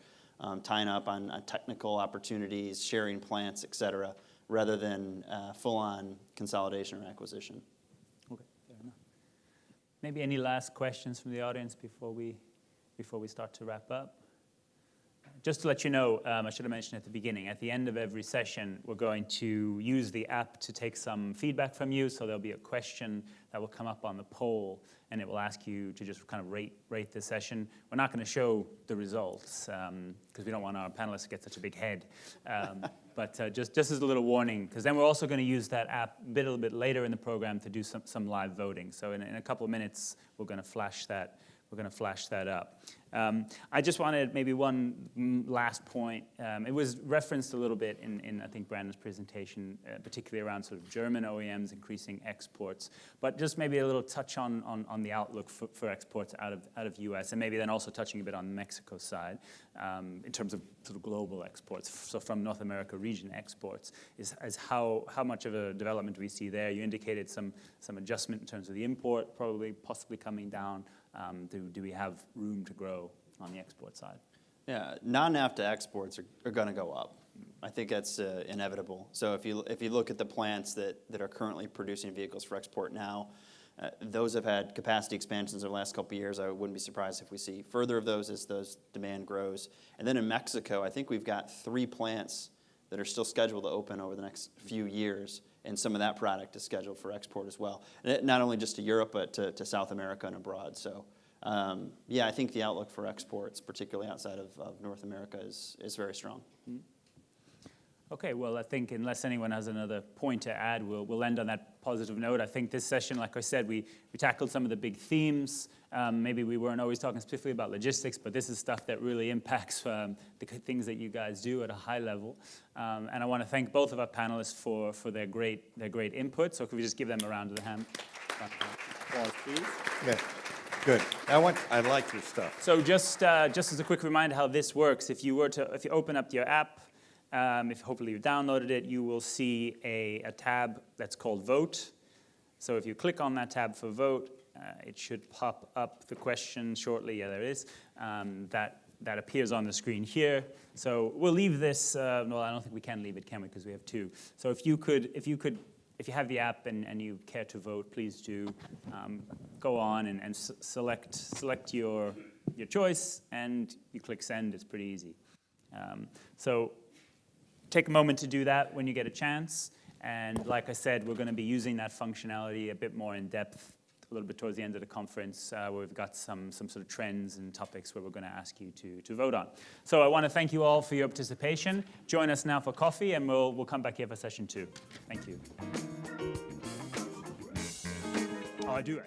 tying up on technical opportunities, sharing plants, et cetera, rather than full-on consolidation or acquisition. Okay, fair enough. Maybe any last questions from the audience before we start to wrap up? Just to let you know, I should have mentioned at the beginning, at the end of every session, we're going to use the app to take some feedback from you. So there'll be a question that will come up on the poll, and it will ask you to just kind of rate the session. We're not going to show the results because we don't want our panelists to get such a big head. But just as a little warning, because then we're also going to use that app a little bit later in the program to do some live voting. So in a couple of minutes, we're going to flash that. We're going to flash that up. I just wanted maybe one last point. It was referenced a little bit in I think, Brandon's presentation, particularly around sort of German OEMs increasing exports. But just maybe a little touch on the outlook for exports out of US, and maybe then also touching a bit on the Mexico side in terms of sort of global exports. So from North America region exports, is how much of a development do we see there? You indicated some adjustment in terms of the import, possibly coming down. Do we have room to grow on the export side? Yeah, non-NAFTA exports are going to go up. I think that's inevitable. So if you look at the plants that are currently producing vehicles for export now, those have had capacity expansions over the last couple of years. I wouldn't be surprised if we see further of those as those demand grows. And then in Mexico, I think we've got 3 plants that are still scheduled to open over the next few years, and some of that product is scheduled for export as well. And not only just to Europe, but to South America and abroad. So, yeah, I think the outlook for exports, particularly outside of North America, is very strong. Mm-hmm. Okay, well, I think unless anyone has another point to add, we'll end on that positive note. I think this session, like I said, we tackled some of the big themes. Maybe we weren't always talking specifically about logistics, but this is stuff that really impacts the things that you guys do at a high level. And I want to thank both of our panelists for their great input. So could we just give them a round of the hand? Applause, please. Yeah, good. I like this stuff. So just as a quick reminder how this works, if you open up your app, if hopefully you've downloaded it, you will see a tab that's called Vote. So if you click on that tab for Vote, it should pop up the question shortly. Yeah, there it is. That appears on the screen here. So we'll leave this. Well, I don't think we can leave it, can we? Because we have 2. So if you have the app and you care to vote, please do go on and select your choice, and you click Send. It's pretty easy. So take a moment to do that when you get a chance. And like I said, we're going to be using that functionality a bit more in depth a little bit towards the end of the conference, where we've got some sort of trends and topics where we're going to ask you to vote on. So I want to thank you all for your participation. Join us now for coffee, and we'll come back here for session 2. Thank you. Oh, I do.